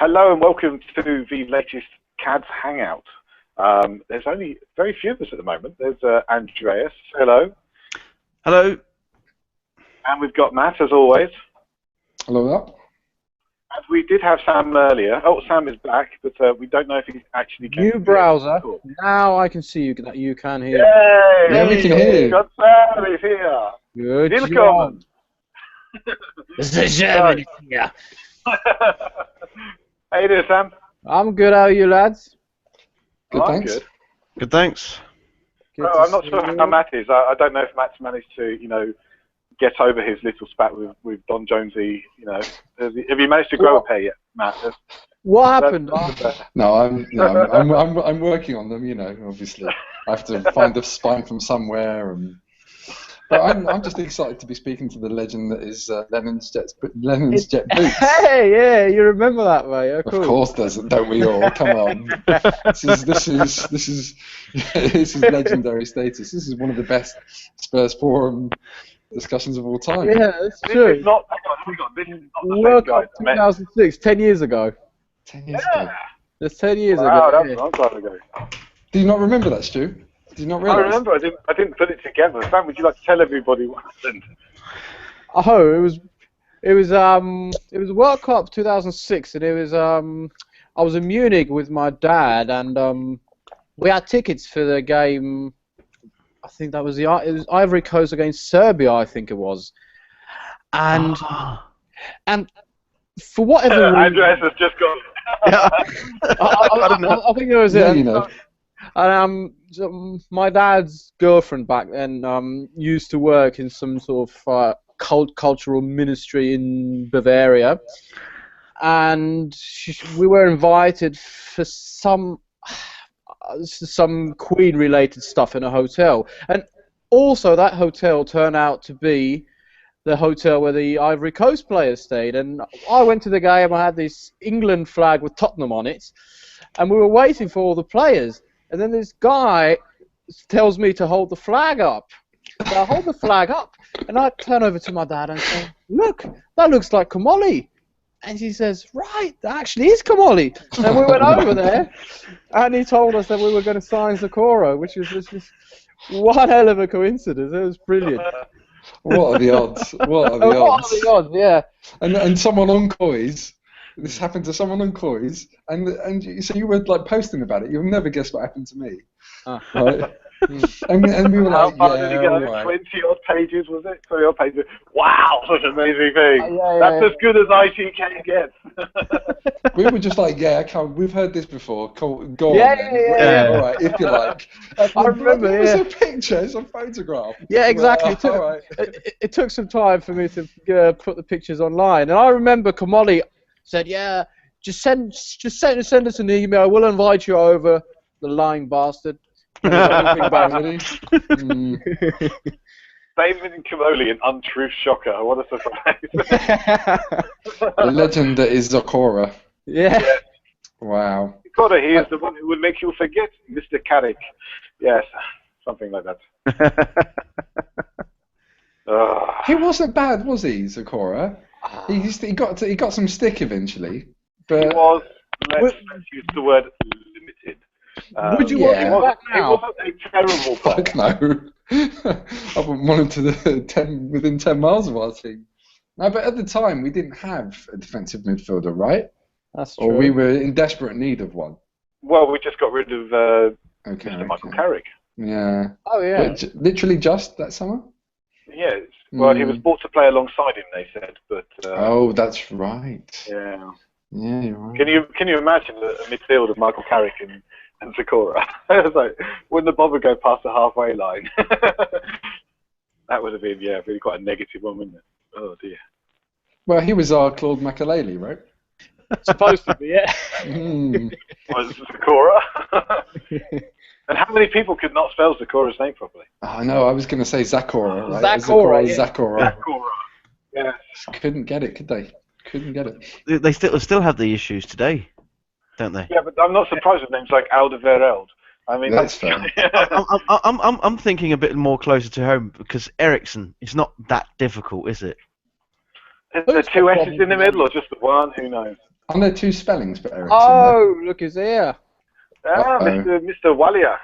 Hello and welcome to the latest CADS Hangout. There's only very few of us at the moment. There's Andreas. Hello. Hello. And we've got Matt, as always. Hello there. And we did have Sam earlier. Oh, Sam is back, but we don't know if he's actually... New browser. Now I can see you. You can hear. Yay! Yeah, we can hear you. Got Sam is here. Good Willkommen. The German is here. How you doing, Sam? I'm good. How are you, lads? Good, I'm thanks. good. Good, thanks. Good Well, to I'm not see sure you. how Matt is. I don't know if Matt's managed to, get over his little spat with Don Jonesy. Have you managed to grow a pair yet, Matt? What happened? No, I'm working on them. Obviously, I have to find the spine from somewhere, but I'm just excited to be speaking to the legend that is Lennon's Jet Boots. Hey, yeah, you remember that, mate? Oh, cool. Of course, don't we all? Come on, this is legendary status. This is one of the best Spurs forum discussions of all time. Yeah, that's This true. is not. Hang on, this is not the same World guy Cup that met. 2006, 10 years ago. 10 years ago. That's 10 years Wow, ago. that's a long time ago. Do you not remember that, Stu? Do you not I realise? remember. I didn't put it together. Sam, would you like to tell everybody what happened? Oh, it was World Cup 2006, and it was I was in Munich with my dad, and we had tickets for the game. I think it was Ivory Coast against Serbia, I think it was, and for whatever reason, Andreas has just got. I think it was Yeah, it. And so my dad's girlfriend back then used to work in some sort of cultural ministry in Bavaria, and we were invited for some Queen-related stuff in a hotel, and also that hotel turned out to be the hotel where the Ivory Coast players stayed. And I went to the game. I had this England flag with Tottenham on it, and we were waiting for all the players. And then this guy tells me to hold the flag up. So I hold the flag up, and I turn over to my dad and say, "Look, that looks like Kamoli." And he says, "Right, that actually is Kamoli." And we went over there, and he told us that we were going to sign Zakora, which was just one hell of a coincidence. It was brilliant. What are the odds? What are the What odds? are the odds? Yeah. And someone on Coys, this happened to someone on Coys, and so you were like posting about it. You'll never guess what happened to me, right? and we were How like, far did it go? all right. 20-odd pages, was it? 20-odd pages. Wow, such an amazing thing. Yeah, That's as good as ITK gets. We were just like, yeah, come, we've heard this before. Go on. Yeah, then. yeah. All right, if you like. I remember, It's yeah. a picture. It's a photograph. Yeah, exactly. All right. It took some time for me to put the pictures online, and I remember Kamoli said, "Yeah, just send us an email. We'll invite you over." The lying bastard. Anything about it. David Kamoli, an untruth shocker. What a surprise. The legend that is Zakora. Yeah. Wow. Zakora, he is the one who will make you forget Mr. Carrick. Yes, something like that. He wasn't bad, was he, Zakora? He got some stick eventually, but He was, let's use the word, limited. Would you yeah. want him back He now? wasn't a terrible player. fuck no. I wouldn't want him to within 10 miles of our team. No, but at the time we didn't have a defensive midfielder, right? That's true. Or we were in desperate need of one. Well, we just got rid of Mr. Michael Carrick. Yeah. Oh yeah. But literally just that summer? Yes. Well, he was bought to play alongside him, they said, but... Oh, that's right. Yeah. Yeah, you're right. Can you imagine a midfield of Michael Carrick and Zakora? It's like, wouldn't the bother go past the halfway line? That would have been, really quite a negative one, wouldn't it? Oh dear. Well, he was our Claude Makelele, right? Supposed to be, yeah. Was Zakora? And how many people could not spell Zakora's name properly? Oh, no, I was going to say Zakora, right? Zakora, yeah. Zakora. Zakora. Yeah. Couldn't get it, could they? Couldn't get it. They still have the issues today, don't they? Yeah, but I'm not surprised with names like Alderweireld. I mean, That's fair. I'm thinking a bit more closer to home because Ericsson. It's not that difficult, is it? Is there two S's in the middle or just the one? Who knows? Aren't there two spellings for Ericsson? Oh, look, he's here. Ah, Mr. Walia.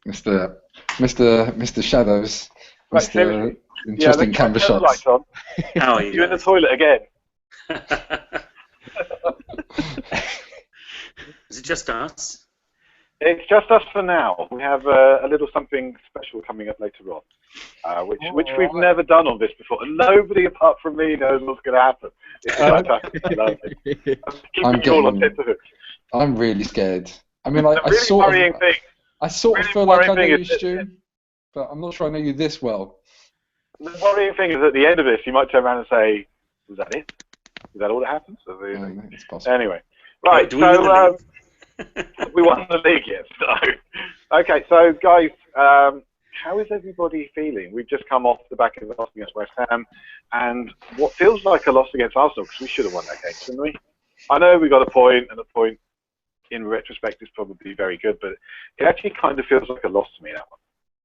Mr. Shadows. Right, Mr. seriously. Interesting camera shots. Lights on. How are you? You in the toilet again? Is it just us? It's just us for now. We have a little something special coming up later on, which we've never done on this before. And nobody apart from me knows what's going to happen. It's fantastic. I love it. I'm keeping you all on tenterhooks. I'm really scared. I mean, I sort of feel like I know you, Stu, but I'm not sure I know you this well. The worrying thing is at the end of this, you might turn around and say, was that it? Is that all that happens? It's possible. Anyway. Right, do we win the league? We won the league yet, so. Okay, so guys, how is everybody feeling? We've just come off the back of the loss against West Ham, and what feels like a loss against Arsenal, because we should have won that game, shouldn't we? I know we got a point, and a point in retrospect is probably very good, but it actually kind of feels like a loss to me, that one.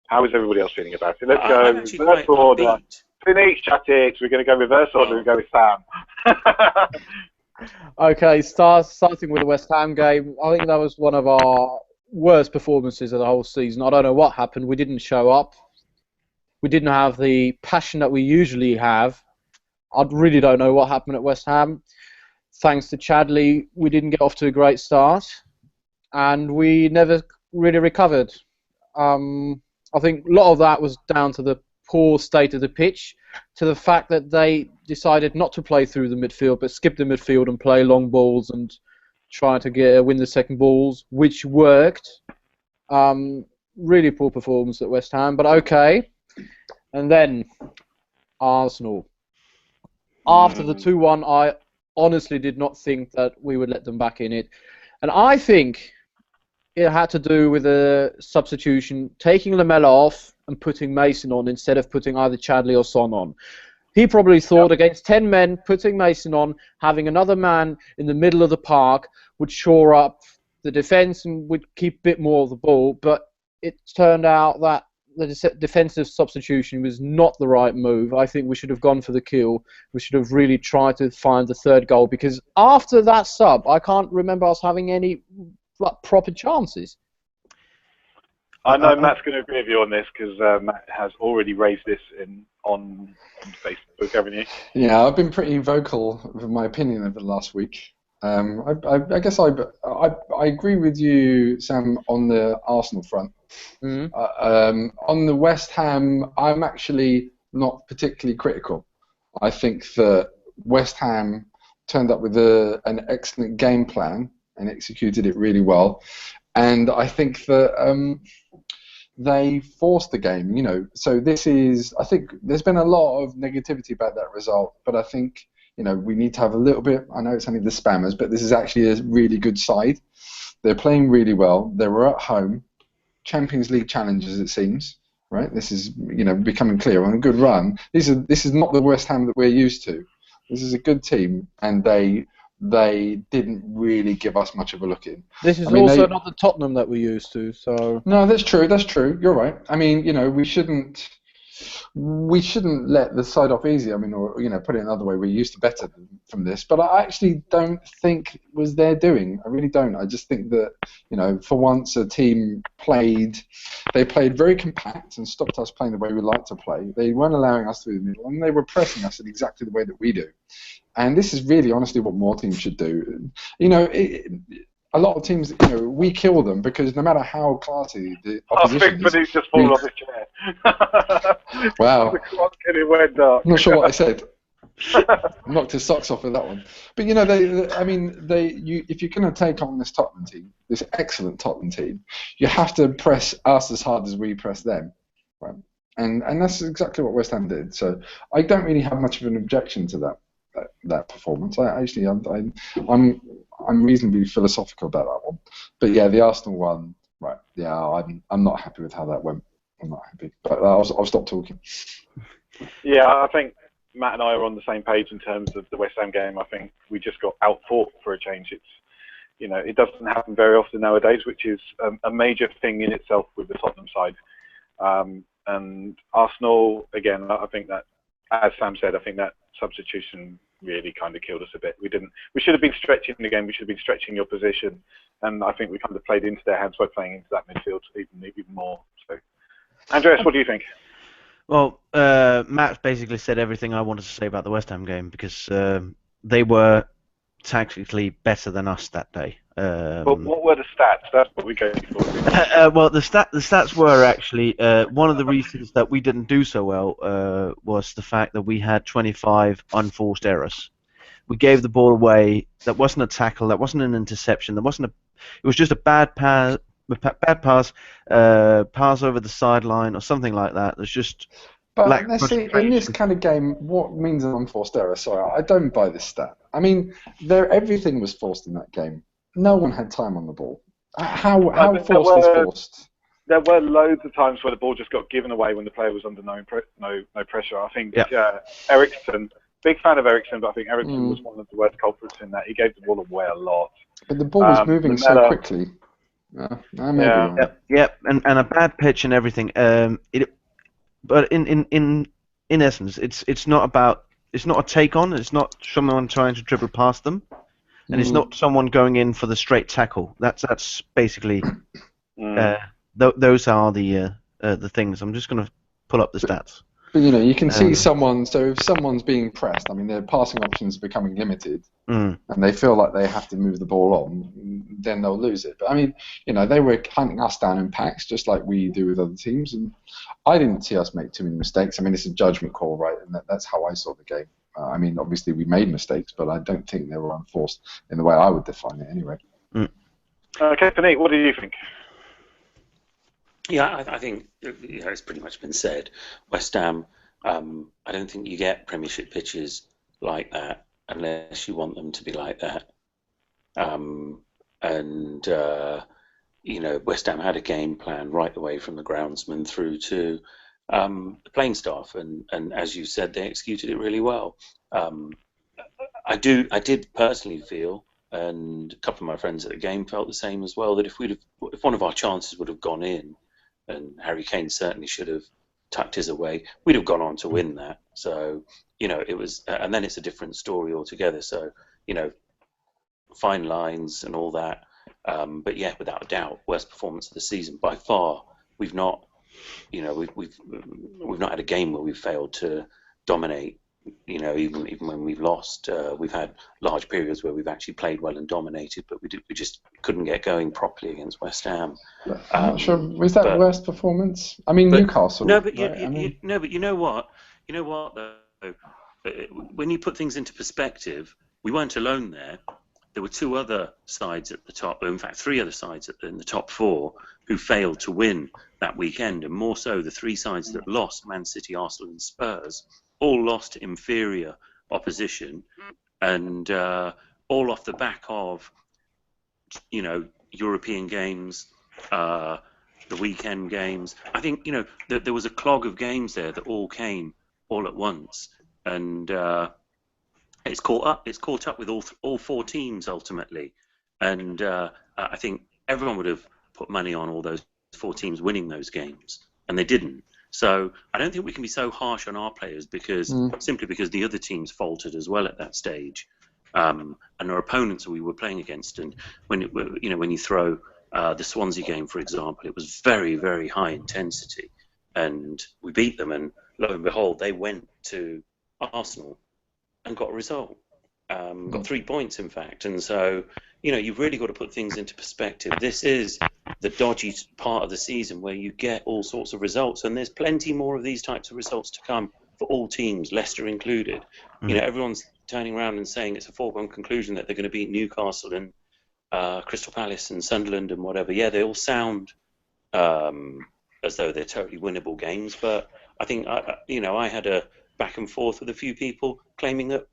How is everybody else feeling about it? Let's go reverse order. Finish, chat it. We're going to go reverse order and go with Sam. Okay, starting with the West Ham game, I think that was one of our worst performances of the whole season. I don't know what happened. We didn't show up. We didn't have the passion that we usually have. I really don't know what happened at West Ham. Thanks to Chadley, we didn't get off to a great start, and we never really recovered. I think a lot of that was down to the poor state of the pitch, to the fact that they decided not to play through the midfield, but skip the midfield and play long balls and try to win the second balls, which worked. Really poor performance at West Ham, but okay. And then Arsenal. After the 2-1, I honestly did not think that we would let them back in it. And I think it had to do with a substitution, taking Lamela off and putting Mason on instead of putting either Chadley or Son on. He probably thought against 10 men, putting Mason on, having another man in the middle of the park would shore up the defence and would keep a bit more of the ball, but it turned out that the defensive substitution was not the right move. I think we should have gone for the kill. We should have really tried to find the third goal, because after that sub, I can't remember us having any proper chances. I know Matt's going to agree with you on this, because Matt has already raised this on Facebook, haven't you? Yeah, I've been pretty vocal with my opinion over the last week. I guess I agree with you, Sam, on the Arsenal front. Mm-hmm. On the West Ham, I'm actually not particularly critical. I think that West Ham turned up with an excellent game plan and executed it really well, and I think that they forced the game. You know, so I think there's been a lot of negativity about that result, but I think, you know, we need to have a little bit. I know it's only the spammers, but this is actually a really good side. They're playing really well. They were at home, Champions League challengers, it seems. Right? This is, you know, becoming clear on a good run. This is not the West Ham that we're used to. This is a good team, and they didn't really give us much of a look in. This is also not the Tottenham that we're used to. So no, that's true. That's true. You're right. I mean, you know, we shouldn't let the side off easy. I mean, or, you know, put it another way, we're used to better from this. But I actually don't think it was their doing. I really don't. I just think that, you know, for once a team played very compact and stopped us playing the way we like to play. They weren't allowing us through the middle, and they were pressing us in exactly the way that we do. And this is really, honestly, what more teams should do. You know, a lot of teams, you know, we kill them because no matter how classy the opposition is... He's just fallen off his chair. Wow. I'm not sure what I said. Knocked his socks off with that one. But, you know, if you're going to take on this Tottenham team, this excellent Tottenham team, you have to press us as hard as we press them. Right? And that's exactly what West Ham did. So I don't really have much of an objection to that performance. I'm reasonably philosophical about that one. But yeah, the Arsenal one, right? Yeah, I'm not happy with how that went. I'm not happy. But I'll stop talking. Yeah, I think Matt and I are on the same page in terms of the West Ham game. I think we just got outfought for a change. It's, you know, it doesn't happen very often nowadays, which is a major thing in itself with the Tottenham side. And Arsenal, again, I think that, as Sam said, I think that substitution really kind of killed us a bit. We didn't. We should have been stretching the game. We should have been stretching your position, and I think we kind of played into their hands by playing into that midfield even more. So, Andreas, what do you think? Well, Matt basically said everything I wanted to say about the West Ham game because they were tactically better than us that day. But what were the stats? That's what we go for. Well, the stats were actually one of the reasons that we didn't do so well was the fact that we had 25 unforced errors. We gave the ball away. That wasn't a tackle. That wasn't an interception. That wasn't a. It was just a bad pass, pass over the sideline or something like that. There's just. But let's see, in this kind of game, what means an unforced error? Sorry, I don't buy this stat. I mean, everything was forced in that game. No one had time on the ball. How forced is forced? There were loads of times where the ball just got given away when the player was under no pressure. I think Eriksson, big fan of Eriksson, but I think Eriksson was one of the worst culprits in that. He gave the ball away a lot. But the ball was moving so quickly. And a bad pitch and everything. But in essence, it's not a take on. It's not someone trying to dribble past them, and it's not someone going in for the straight tackle. That's basically those are the things. I'm just going to pull up the stats. But you can see someone. So if someone's being pressed, I mean, their passing options are becoming limited, and they feel like they have to move the ball on, then they'll lose it. But I mean, they were hunting us down in packs, just like we do with other teams, and I didn't see us make too many mistakes. I mean, it's a judgment call, right? And that's how I saw the game. I mean, obviously we made mistakes, but I don't think they were unforced in the way I would define it, anyway. Okay, Panit, what do you think? Yeah, I think it's pretty much been said. West Ham, I don't think you get Premiership pitches like that unless you want them to be like that. West Ham had a game plan right the way from the groundsman through to the playing staff, and as you said, they executed it really well. I did personally feel, and a couple of my friends at the game felt the same as well, that if one of our chances would have gone in, and Harry Kane certainly should have tucked his away, we'd have gone on to win that. So, it was, and then it's a different story altogether. So, fine lines and all that. But yeah, without a doubt, worst performance of the season by far. We've not, we've not had a game where we've failed to dominate. Even when we've lost, we've had large periods where we've actually played well and dominated, but we just couldn't get going properly against West Ham. I'm not sure. Was that worst performance? I mean, Newcastle. No, but but you know what? Though, when you put things into perspective, we weren't alone there. There were two other sides at the top, in fact, three other sides in the top four who failed to win that weekend, and more so the three sides that lost, Man City, Arsenal and Spurs, all lost to inferior opposition, and all off the back of, European games, the weekend games. I think, there was a clog of games there that all came all at once, and it's caught up with all four teams ultimately, and I think everyone would have put money on all those four teams winning those games, and they didn't. So I don't think we can be so harsh on our players simply because the other teams faltered as well at that stage, and our opponents that we were playing against. And when you throw the Swansea game, for example, it was very, very high intensity, and we beat them. And lo and behold, they went to Arsenal and got a result, got 3 points in fact. And so you've really got to put things into perspective. This is the dodgy part of the season where you get all sorts of results, and there's plenty more of these types of results to come for all teams, Leicester included. Everyone's turning around and saying it's a foregone conclusion that they're going to beat Newcastle and Crystal Palace and Sunderland and whatever. Yeah, they all sound as though they're totally winnable games, but I think I had a back and forth with a few people claiming that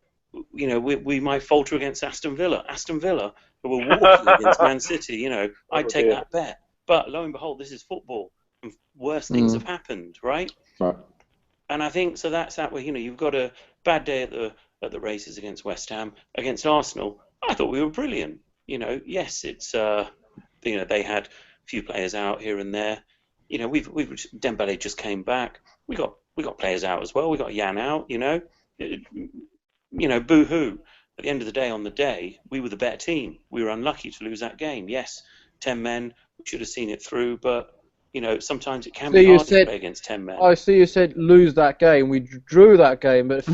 we might falter against Aston Villa, who were walking against Man City. I'd take that bet. But lo and behold, this is football, and worse things have happened, right? Right. And I think so. That's that way. You've got a bad day at the races against West Ham, against Arsenal. I thought we were brilliant. Yes, it's they had a few players out here and there. Dembele just came back. We got players out as well. We got Jan out. boo-hoo. At the end of the day, we were the better team. We were unlucky to lose that game. Yes, 10 men, we should have seen it through, but, sometimes it can be hard to play against 10 men. I see you said lose that game. We drew that game, but it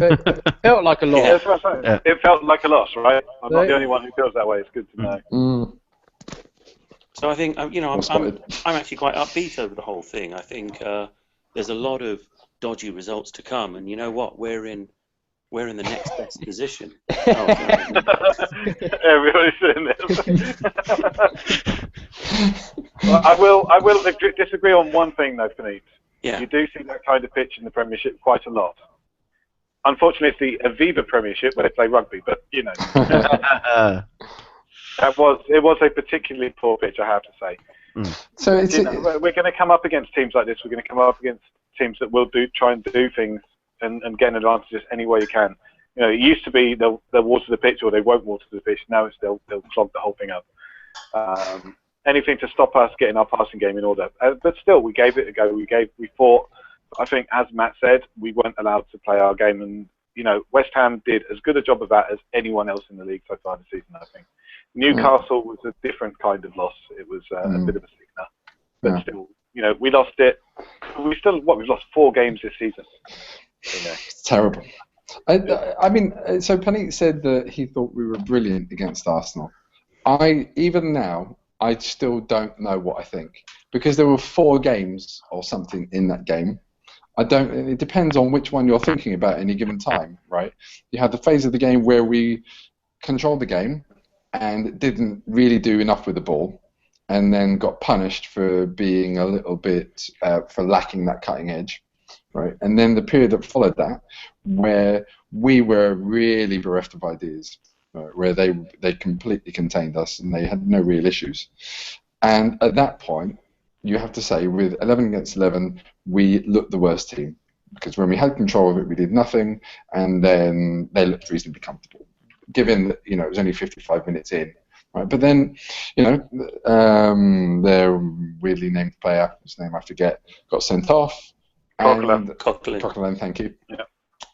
felt like a loss. Yeah, that's what I'm saying. It felt like a loss, right? I'm not the only one who feels that way. It's good to know. So I think, I'm actually quite upbeat over the whole thing. I think there's a lot of dodgy results to come, and you know what? We're in the next best position. Everybody's saying this. Well, I will disagree on one thing though, Panit. Yeah. You do see that kind of pitch in the Premiership quite a lot. Unfortunately, it's the Aviva Premiership where they play rugby, but it was a particularly poor pitch, I have to say. So we're going to come up against teams like this. We're going to come up against teams that will try and do things and get advantages any way you can. It used to be they'll water the pitch or they won't water the pitch. Now it's they'll clog the whole thing up. Anything to stop us getting our passing game in order. But still, we gave it a go. We fought. I think, as Matt said, we weren't allowed to play our game, and West Ham did as good a job of that as anyone else in the league so far this season. I think Newcastle was a different kind of loss. It was a bit of a sickener, but still, we lost it. We've lost 4 games this season. It's terrible. I mean, so Panit said that he thought we were brilliant against Arsenal. Even now, I still don't know what I think, because there were 4 games or something in that game. It depends on which one you're thinking about at any given time, right? You have the phase of the game where we controlled the game and didn't really do enough with the ball, and then got punished for being a little bit for lacking that cutting edge, right? And then the period that followed that, where we were really bereft of ideas, right? Where they completely contained us and they had no real issues. And at that point, you have to say, with 11 against 11, we looked the worst team, because when we had control of it, we did nothing, and then they looked reasonably comfortable, given that it was only 55 minutes in. Right, but then, their weirdly named player, whose name I forget, got sent off. Coquelin, thank you. Yeah.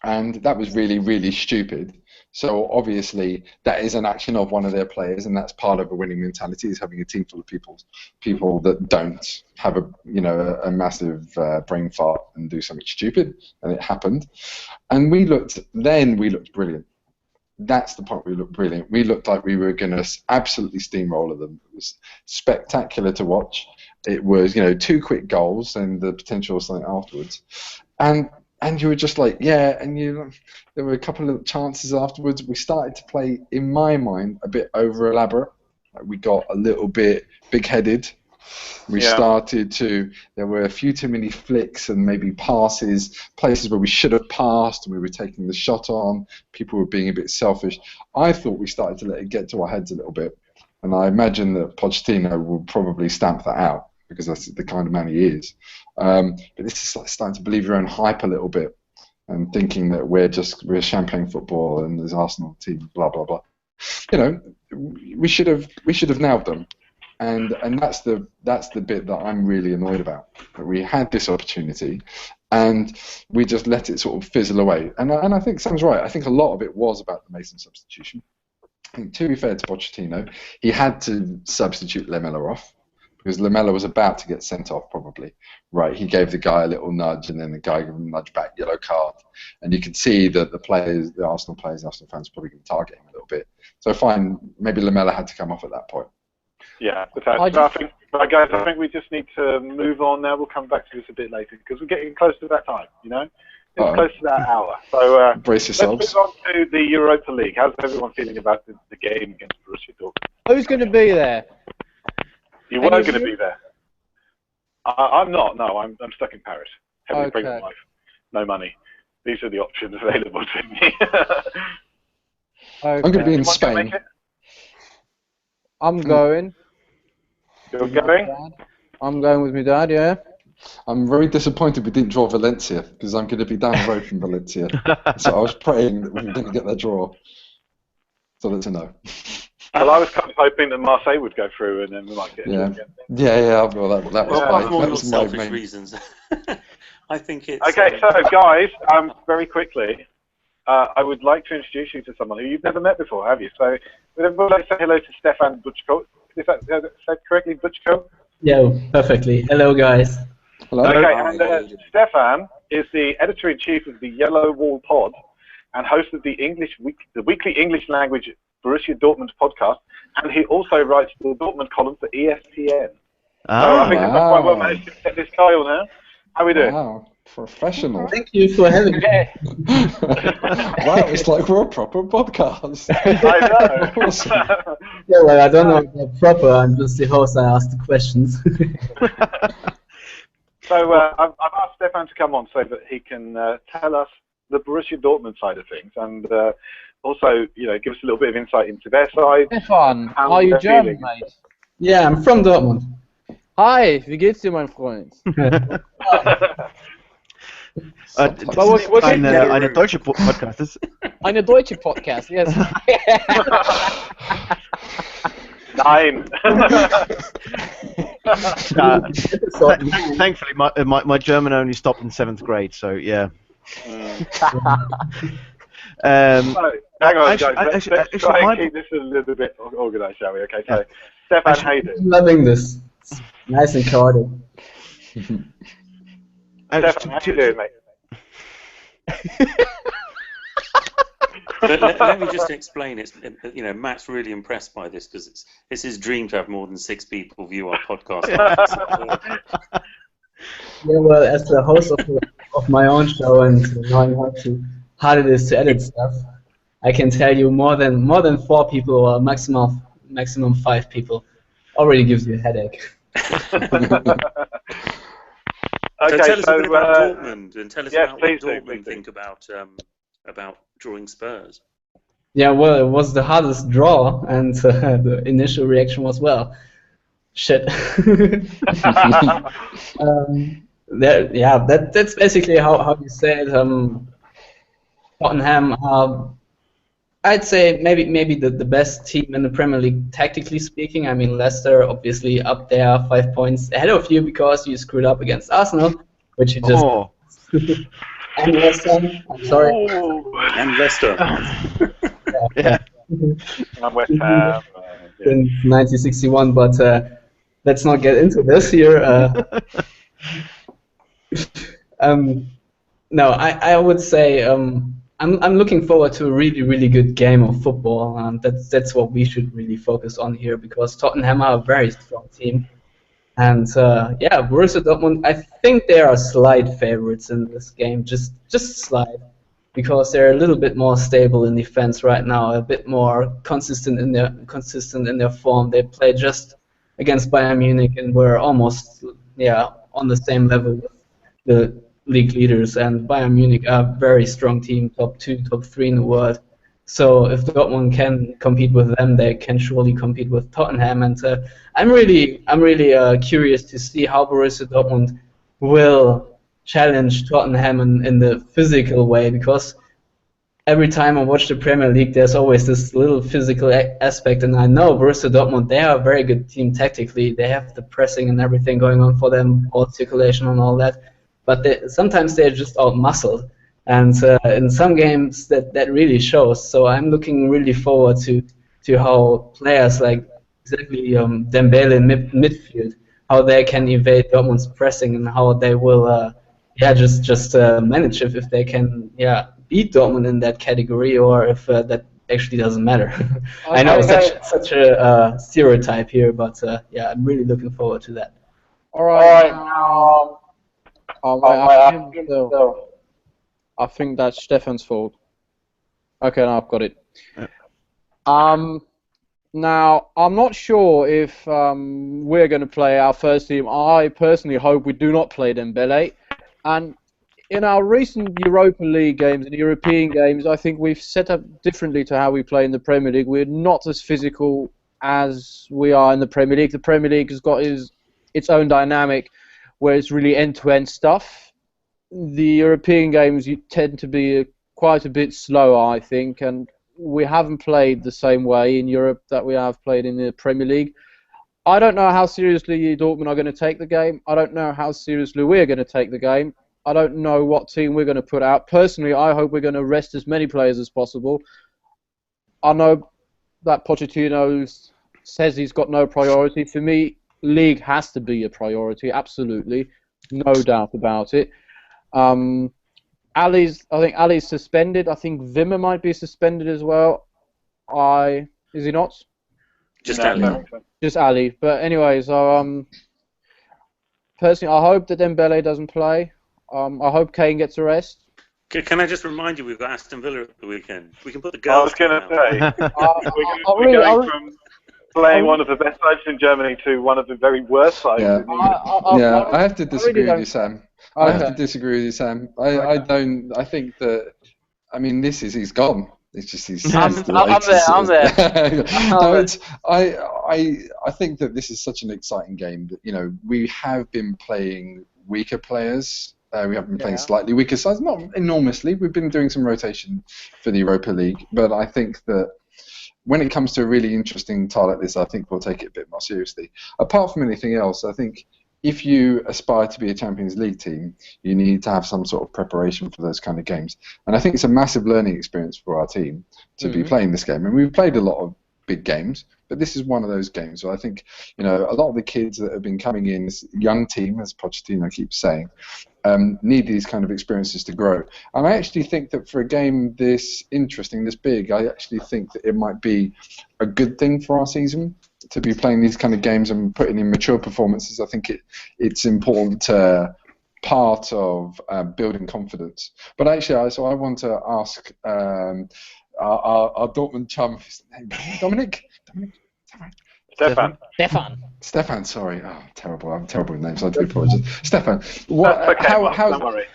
And that was really, really stupid. So obviously, that is an action of one of their players, and that's part of a winning mentality, is having a team full of people that don't have a massive brain fart and do something stupid, and it happened. And we looked brilliant. That's the part we looked brilliant. We looked like we were going to absolutely steamroller them. It was spectacular to watch. It was, 2 quick goals and the potential of something afterwards. And you were just like, yeah, and there were a couple of chances afterwards. We started to play, in my mind, a bit over-elaborate. Like, we got a little bit big-headed. There were a few too many flicks and maybe passes, places where we should have passed and we were taking the shot on. People were being a bit selfish. I thought we started to let it get to our heads a little bit. And I imagine that Pochettino will probably stamp that out, because that's the kind of man he is. But this is like starting to believe your own hype a little bit and thinking that we're champagne football and there's Arsenal team, blah, blah, blah. We should have nailed them. And that's the bit that I'm really annoyed about. That we had this opportunity, and we just let it sort of fizzle away. And I think Sam's right. I think a lot of it was about the Mason substitution. I think, to be fair to Pochettino, he had to substitute Lamela off, because Lamela was about to get sent off probably. Right, he gave the guy a little nudge, and then the guy gave him a nudge back, yellow card. And you could see that the Arsenal fans, probably going to target him a little bit. So fine, maybe Lamela had to come off at that point. Yeah, but I think we just need to move on now. We'll come back to this a bit later, because we're getting close to that time, It's close to that hour. So brace yourselves. Let's move on to the Europa League. How's everyone feeling about the game against Borussia Dortmund? Who's going to be there? You were going to be there. I'm not. No, I'm stuck in Paris. Heavily pregnant wife. No money. These are the options available to me. I'm going to be in Spain. I'm going. You're going? I'm going with my dad, yeah. I'm very disappointed we didn't draw Valencia, because I'm going to be down the road from Valencia. So I was praying that we were going to get that draw. So that's a no. Well, I was kind of hoping that Marseille would go through, and then we might get it again. Yeah. Well, that was my selfish main reasons. I think it's... Okay, so guys, very quickly, I would like to introduce you to someone who you've never met before, have you? So, would everybody like to say hello to Stefan Butchko? Is that said correctly, Butchko? Yeah, perfectly. Hello, guys. Hello. Okay, and Stefan is the editor-in-chief of the Yellow Wall Pod and host of the weekly English language Borussia Dortmund podcast, and he also writes the Dortmund column for ESPN. So I think I've quite well managed to get this guy on now. How are we doing? Wow, professional. Thank you for having me. Wow, it's like we're a proper podcast. I know. Awesome. Yeah, well, I don't know about proper. I'm just the host. I ask the questions. So I've asked Stefan to come on so that he can tell us the Borussia Dortmund side of things, and also, give us a little bit of insight into their side. Stefan, are you German, mate? Yeah, I'm from Dortmund. Hi, wie geht's dir, mein Freund? Eine deutsche Podcast ist. Eine deutsche Podcast, yes. Nein. Thankfully, my German only stopped in 7th grade, so yeah. So, hang on, actually, guys. Let's try and keep this a little bit organised, shall we? Okay, so Stefan, how you doing? Loving this. It's nice and crowded. Stefan, how you doing, mate? Let me just explain. It's Matt's really impressed by this because it's his dream to have more than 6 people view our podcast. Yeah, well, as the host of my own show and knowing how hard it is to edit stuff, I can tell you more than 4 people or maximum 5 people already gives you a headache. Okay, tell us a bit about Dortmund and tell us about what Dortmund think about drawing Spurs. Yeah, well, it was the hardest draw, and the initial reaction was, well, shit. That's basically how you say it. Tottenham are, I'd say, maybe the best team in the Premier League, tactically speaking. I mean, Leicester obviously up there, 5 points ahead of you because you screwed up against Arsenal, which you just... Oh. And Leicester, I'm sorry. Oh. And Leicester. Yeah. I'm West Ham. In 1961, but let's not get into this here. No, I would say I'm looking forward to a really, really good game of football. That's what we should really focus on here because Tottenham are a very strong team. And Borussia Dortmund, I think they are slight favorites in this game, just slight, because they're a little bit more stable in defense right now, a bit more consistent in their form. They played just against Bayern Munich and were almost on the same level with the league leaders. And Bayern Munich are a very strong team, top 2, top 3 in the world. So if Dortmund can compete with them, they can surely compete with Tottenham. And I'm really curious to see how Borussia Dortmund will challenge Tottenham in the physical way, because every time I watch the Premier League, there's always this little physical aspect. And I know Borussia Dortmund, they are a very good team tactically. They have the pressing and everything going on for them, ball circulation and all that. But sometimes they're just out-muscled. And in some games that really shows. So I'm looking really forward to how players like exactly Dembele in midfield, how they can evade Dortmund's pressing and how they will just manage if they can beat Dortmund in that category, or if that actually doesn't matter. I know such a stereotype here, but I'm really looking forward to that. All right. I think that's Stefan's fault. Okay, now I've got it. Now, I'm not sure if we're going to play our first team. I personally hope we do not play Dembele. And in our recent Europa League games and European games, I think we've set up differently to how we play in the Premier League. We're not as physical as we are in the Premier League. The Premier League has got its own dynamic where it's really end-to-end stuff. The European games you tend to be quite a bit slower, I think, and we haven't played the same way in Europe that we have played in the Premier League. I don't know how seriously Dortmund are going to take the game. I don't know how seriously we're going to take the game. I don't know what team we're going to put out. Personally, I hope we're going to rest as many players as possible. I know that Pochettino says he's got no priority. For me, league has to be a priority, absolutely, no doubt about it. I think Ali's suspended. I think Wimmer might be suspended as well. Is he not? Just No, Ali. no. Just Ali. But anyway, so personally, I hope that Dembele doesn't play. I hope Kane gets a rest. Can I just remind you, we've got Aston Villa at the weekend. We can put the I girls. was going to say, I we're going from playing one of the best sides in Germany to one of the very worst sides Yeah. in England. I have to disagree with you, Sam. I have Okay. to disagree with you, Sam. I think that. I mean, he's gone. It's just he's. I'm there. No, I think that this is such an exciting game that we have been playing weaker players. We have been playing slightly weaker sides, not enormously. We've been doing some rotation for the Europa League, but I think that when it comes to a really interesting tie like this, I think we'll take it a bit more seriously. Apart from anything else, I think if you aspire to be a Champions League team, you need to have some sort of preparation for those kind of games. And I think it's a massive learning experience for our team to be playing this game. And we've played a lot of big games, but this is one of those games where I think a lot of the kids that have been coming in, this young team, as Pochettino keeps saying, need these kind of experiences to grow. And I actually think that for a game this interesting, this big, I actually think that it might be a good thing for our season to be playing these kind of games and putting in mature performances. I think it's important part of building confidence. But actually, I want to ask our Dortmund chum, his name, Dominic? Stefan, sorry. Oh, terrible. I'm terrible with names. I do apologise. Stefan, Don't worry.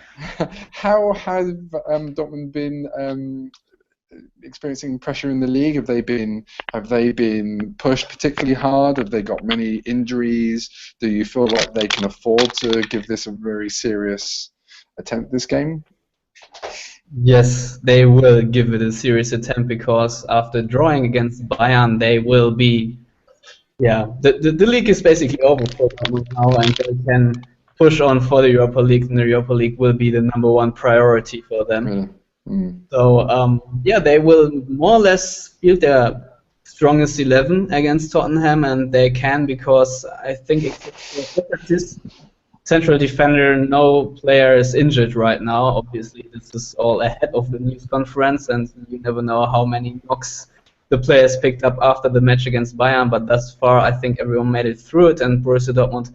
how have Dortmund been experiencing pressure in the league? Have they been pushed particularly hard? Have they got many injuries? Do you feel like they can afford to give this a very serious attempt this game? Yes, they will give it a serious attempt because after drawing against Bayern, they will be. The league is basically over for them now, and they can push on for the Europa League, and the Europa League will be the #1 priority for them. Really? So, they will more or less field their strongest 11 against Tottenham, and they can because I think except for this central defender, no player is injured right now. Obviously, this is all ahead of the news conference, and you never know how many knocks the players picked up after the match against Bayern, but thus far I think everyone made it through it, and Borussia Dortmund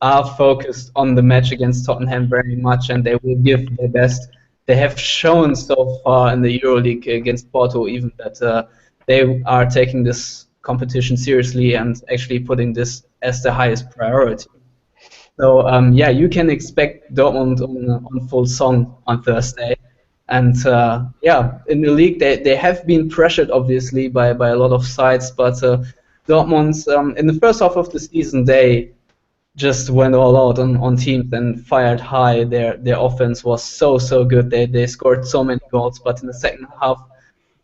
are focused on the match against Tottenham very much, and they will give their best. They have shown so far in the EuroLeague against Porto even that they are taking this competition seriously and actually putting this as the highest priority. So you can expect Dortmund on full song on Thursday. And in the league they have been pressured obviously by a lot of sides, but Dortmund in the first half of the season they just went all out on teams and fired high. Their offense was so good. They scored so many goals, but in the second half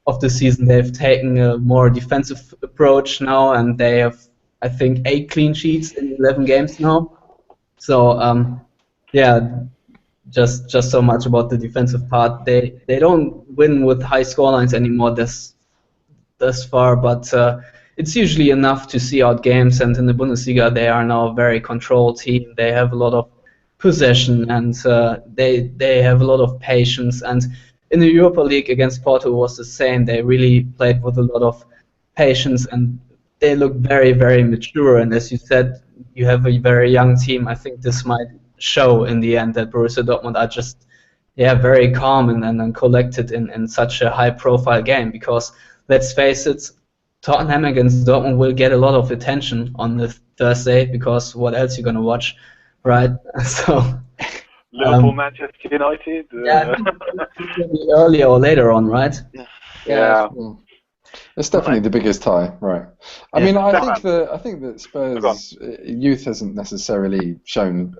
of the season they've taken a more defensive approach now, and they have I think 8 clean sheets in 11 games now. So just so much about the defensive part. They don't win with high scorelines anymore this far, but it's usually enough to see out games. And in the Bundesliga, they are now a very controlled team. They have a lot of possession, and they have a lot of patience. And in the Europa League against Porto was the same. They really played with a lot of patience, and they look very, very mature. And as you said, you have a very young team. I think this might show in the end that Borussia Dortmund are just very calm and collected in such a high-profile game, because let's face it, Tottenham against Dortmund will get a lot of attention on the Thursday, because what else are you going to watch, right? So Liverpool, Manchester United. It'll be earlier or later on, right? Yeah. It's definitely the biggest tie, right? I mean, I think that Spurs' youth hasn't necessarily shown.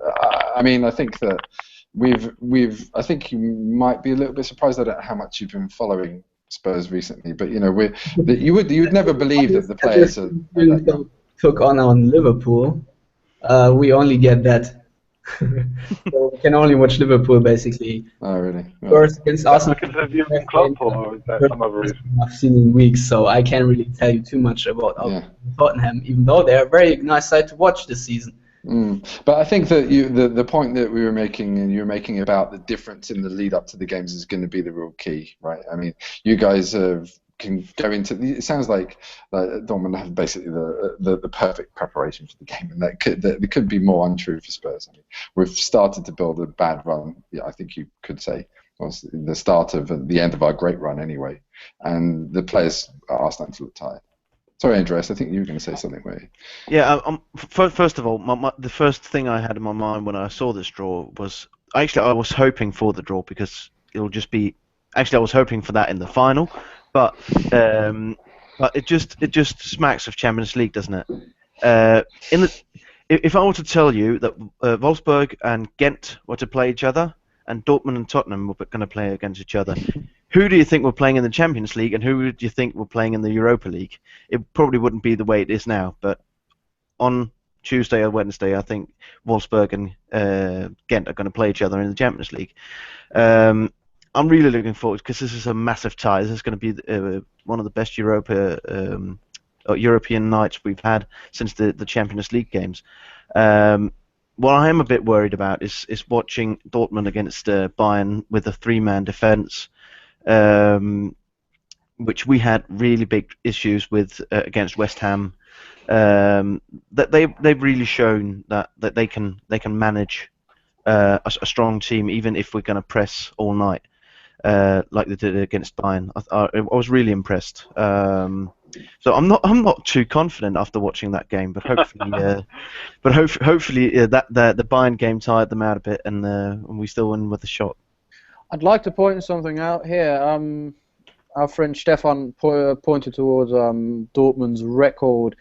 I mean, I think that I think you might be a little bit surprised. I don't know how much you've been following Spurs recently, but you would never believe that the players are. Took on Liverpool. We only get that. So we can only watch Liverpool basically. Oh, really? Well, First against Arsenal. Because of Jurgen Klopp, or is that some other reason? I've seen in weeks, so I can't really tell you too much about yeah. Tottenham, even though they're a very nice side to watch this season. But I think that the point that we were making and you were making about the difference in the lead up to the games is going to be the real key, right? I mean, you guys can go into. It sounds like Dortmund have basically the perfect preparation for the game, and that could be more untrue for Spurs. I mean, we've started to build a bad run. Yeah, I think you could say was the start of the end of our great run anyway, and the players are starting to look tired. Sorry, Andreas, I think you were going to say something, were you? Yeah, first of all, the first thing I had in my mind when I saw this draw was actually I was hoping for the draw because it'll just be. Actually, I was hoping for that in the final, but it just smacks of Champions League, doesn't it? If I were to tell you that Wolfsburg and Ghent were to play each other, and Dortmund and Tottenham were going to play against each other, who do you think were playing in the Champions League, and who do you think were playing in the Europa League? It probably wouldn't be the way it is now, but on Tuesday or Wednesday, I think Wolfsburg and Ghent are going to play each other in the Champions League. I'm really looking forward because this is a massive tie. This is going to be one of the best European nights we've had since the Champions League games. What I am a bit worried about is watching Dortmund against Bayern with a three-man defence, which we had really big issues with against West Ham. That they've really shown that they can manage a strong team even if we're going to press all night, like they did against Bayern. I was really impressed. So I'm not too confident after watching that game, but hopefully, that the Bayern game tired them out a bit, and we still win with a shot. I'd like to point something out here. Our friend Stefan pointed towards Dortmund's record,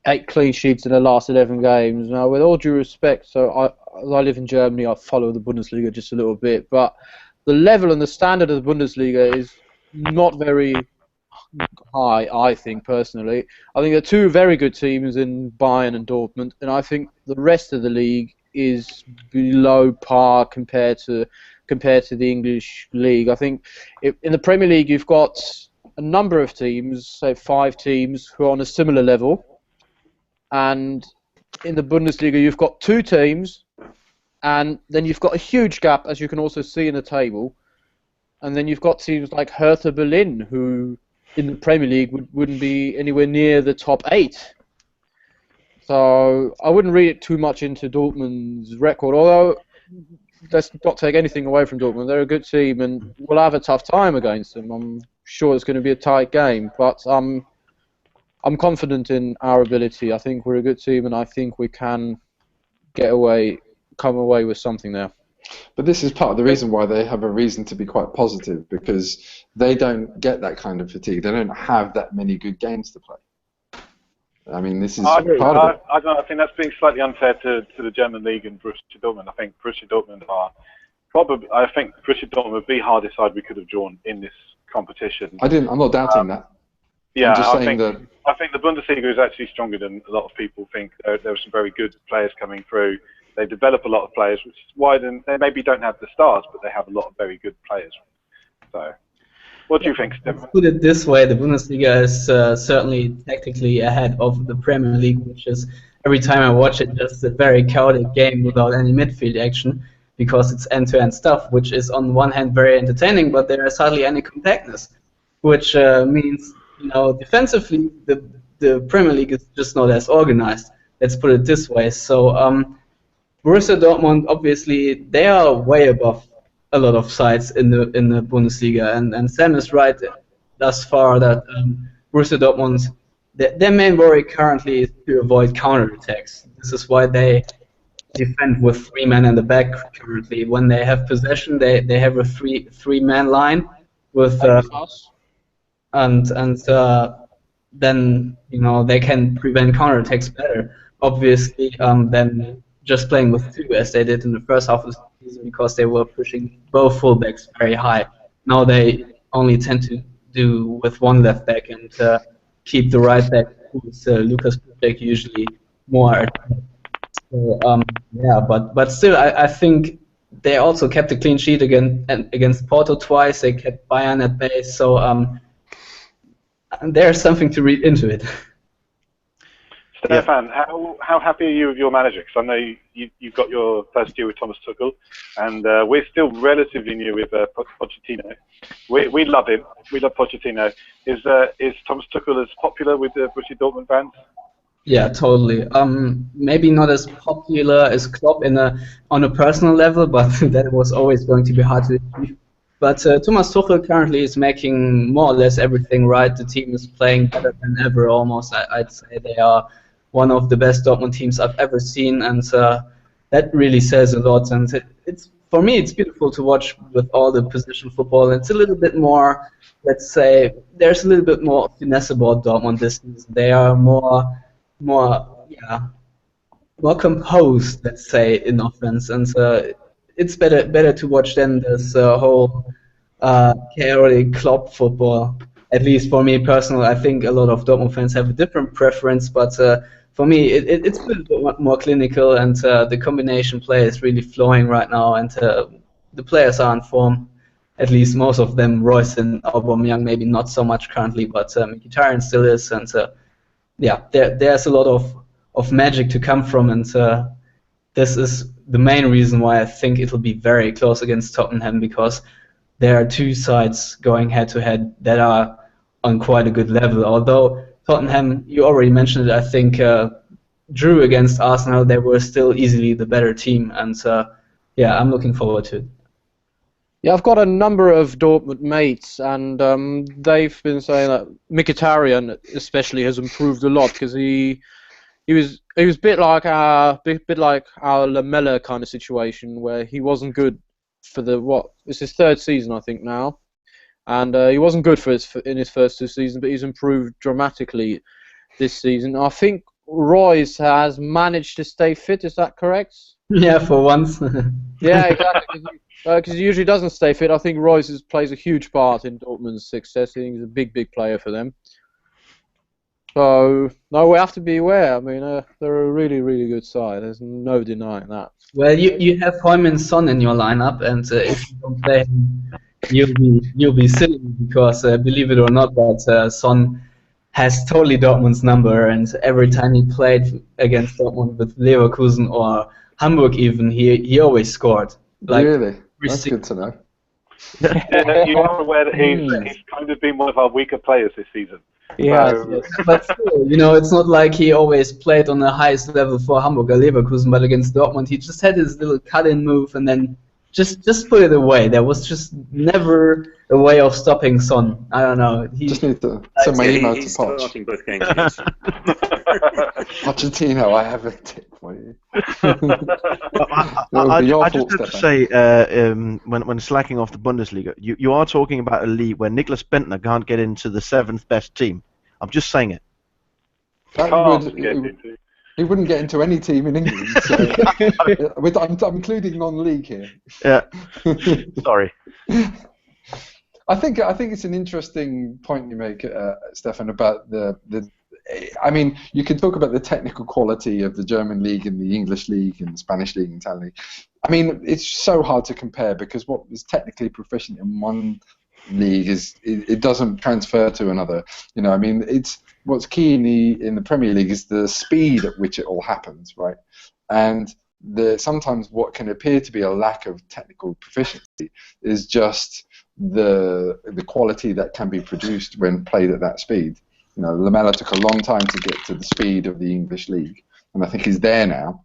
8 clean sheets in the last 11 games. Now, with all due respect, so I live in Germany, I follow the Bundesliga just a little bit, but the level and the standard of the Bundesliga is not very high, I think, personally. I think there are two very good teams in Bayern and Dortmund, and I think the rest of the league is below par compared to the English league. I think in the Premier League you've got a number of teams, say 5 teams, who are on a similar level, and in the Bundesliga you've got 2 teams, and then you've got a huge gap, as you can also see in the table, and then you've got teams like Hertha Berlin, who in the Premier League wouldn't be anywhere near the top 8. So I wouldn't read too much into Dortmund's record, although let's not take anything away from Dortmund. They're a good team, and we'll have a tough time against them. I'm sure it's going to be a tight game, but I'm confident in our ability. I think we're a good team, and I think we can come away with something there. But this is part of the reason why they have a reason to be quite positive, because they don't get that kind of fatigue. They don't have that many good games to play. I mean, this is part of it. I don't know. I think that's being slightly unfair to the German league and Borussia Dortmund. I think Borussia Dortmund would be hardest side we could have drawn in this competition. I'm not doubting that. Yeah, I think the Bundesliga is actually stronger than a lot of people think. There are some very good players coming through. They develop a lot of players, which is why they maybe don't have the stars, but they have a lot of very good players. So, what do you think, Stefan? Let's put it this way: the Bundesliga is certainly tactically ahead of the Premier League, which is, every time I watch it, just a very chaotic game without any midfield action, because it's end-to-end stuff, which is on one hand very entertaining, but there is hardly any compactness, which means, defensively the Premier League is just not as organized. Let's put it this way. So Borussia Dortmund, obviously, they are way above a lot of sides in the Bundesliga, and Sam is right thus far that Borussia Dortmund, their main worry currently is to avoid counterattacks. This is why they defend with 3 men in the back currently. When they have possession, they have a three-man line with and then they can prevent counterattacks better, obviously, than just playing with 2 as they did in the first half of the season, because they were pushing both fullbacks very high. Now they only tend to do with 1 left back and keep the right back, who's Lucas Piszczek, usually more. So, yeah, but still, I think they also kept a clean sheet against Porto twice. They kept Bayern at bay. So there's something to read into it. Stefan, how happy are you with your manager? Because I know you've got your first year with Thomas Tuchel, and we're still relatively new with Pochettino. We love him. We love Pochettino. Is Thomas Tuchel as popular with the Borussia Dortmund fans? Yeah, totally. Maybe not as popular as Klopp on a personal level, but that was always going to be hard to achieve. But Thomas Tuchel currently is making more or less everything right. The team is playing better than ever, almost. I'd say they are one of the best Dortmund teams I've ever seen, and that really says a lot. And it's for me, it's beautiful to watch with all the position football. It's a little bit more, let's say, there's a little bit more finesse about Dortmund this season. They are more composed, let's say, in offense, and it's better to watch than this whole chaotic Klopp football. At least for me personally, I think a lot of Dortmund fans have a different preference, but for me, it's a little bit more clinical, and the combination play is really flowing right now, and the players are in form. At least most of them. Royce and Aubameyang maybe not so much currently, but Mkhitaryan still is, and yeah, there's a lot of magic to come from, and this is the main reason why I think it'll be very close against Tottenham, because there are two sides going head-to-head that are on quite a good level. Although Tottenham, you already mentioned it, I think, drew against Arsenal. They were still easily the better team, and yeah, I'm looking forward to it. Yeah, I've got a number of Dortmund mates, and they've been saying that Mkhitaryan especially has improved a lot, because he was a bit like our Lamella kind of situation, where he wasn't good for it's his third season, I think, now, and he wasn't good in his first two seasons, but he's improved dramatically this season. I think Royce has managed to stay fit. Is that correct? Yeah, for once. Yeah, exactly. Because he usually doesn't stay fit. I think Royce plays a huge part in Dortmund's success. I think he's a big player for them. So, no, we have to be aware. I mean, they're a really good side. There's no denying that. Well, you have Heung-min Son in your lineup, and if you don't play him, you'll be silly, because believe it or not, but Son has totally Dortmund's number, and every time he played against Dortmund with Leverkusen or Hamburg even, he always scored. Like, really? That's good to know. Yeah, you are aware that he's kind of been one of our weaker players this season. Yeah, So, but still, it's not like he always played on the highest level for Hamburg or Leverkusen, but against Dortmund, he just had his little cut-in move and then just put it away. There was just never a way of stopping Son. I don't know. Just need to send my email to he's Poch. starting both games against Pochettino, I have a tip for you. I just have to say, when slacking off the Bundesliga, you are talking about a league where Niklas Bentner can't get into the 7th best team. I'm just saying it. He wouldn't get into any team in England. So I'm including non-league here. Yeah. Sorry. I think it's an interesting point you make, Stefan, about the. I mean, you can talk about the technical quality of the German league and the English league and the Spanish league and Italian league. I mean, it's so hard to compare, because what is technically proficient in one league it doesn't transfer to another. I mean, it's what's key in the Premier League is the speed at which it all happens, right? And sometimes what can appear to be a lack of technical proficiency is just the quality that can be produced when played at that speed. Lamella took a long time to get to the speed of the English league, and I think he's there now.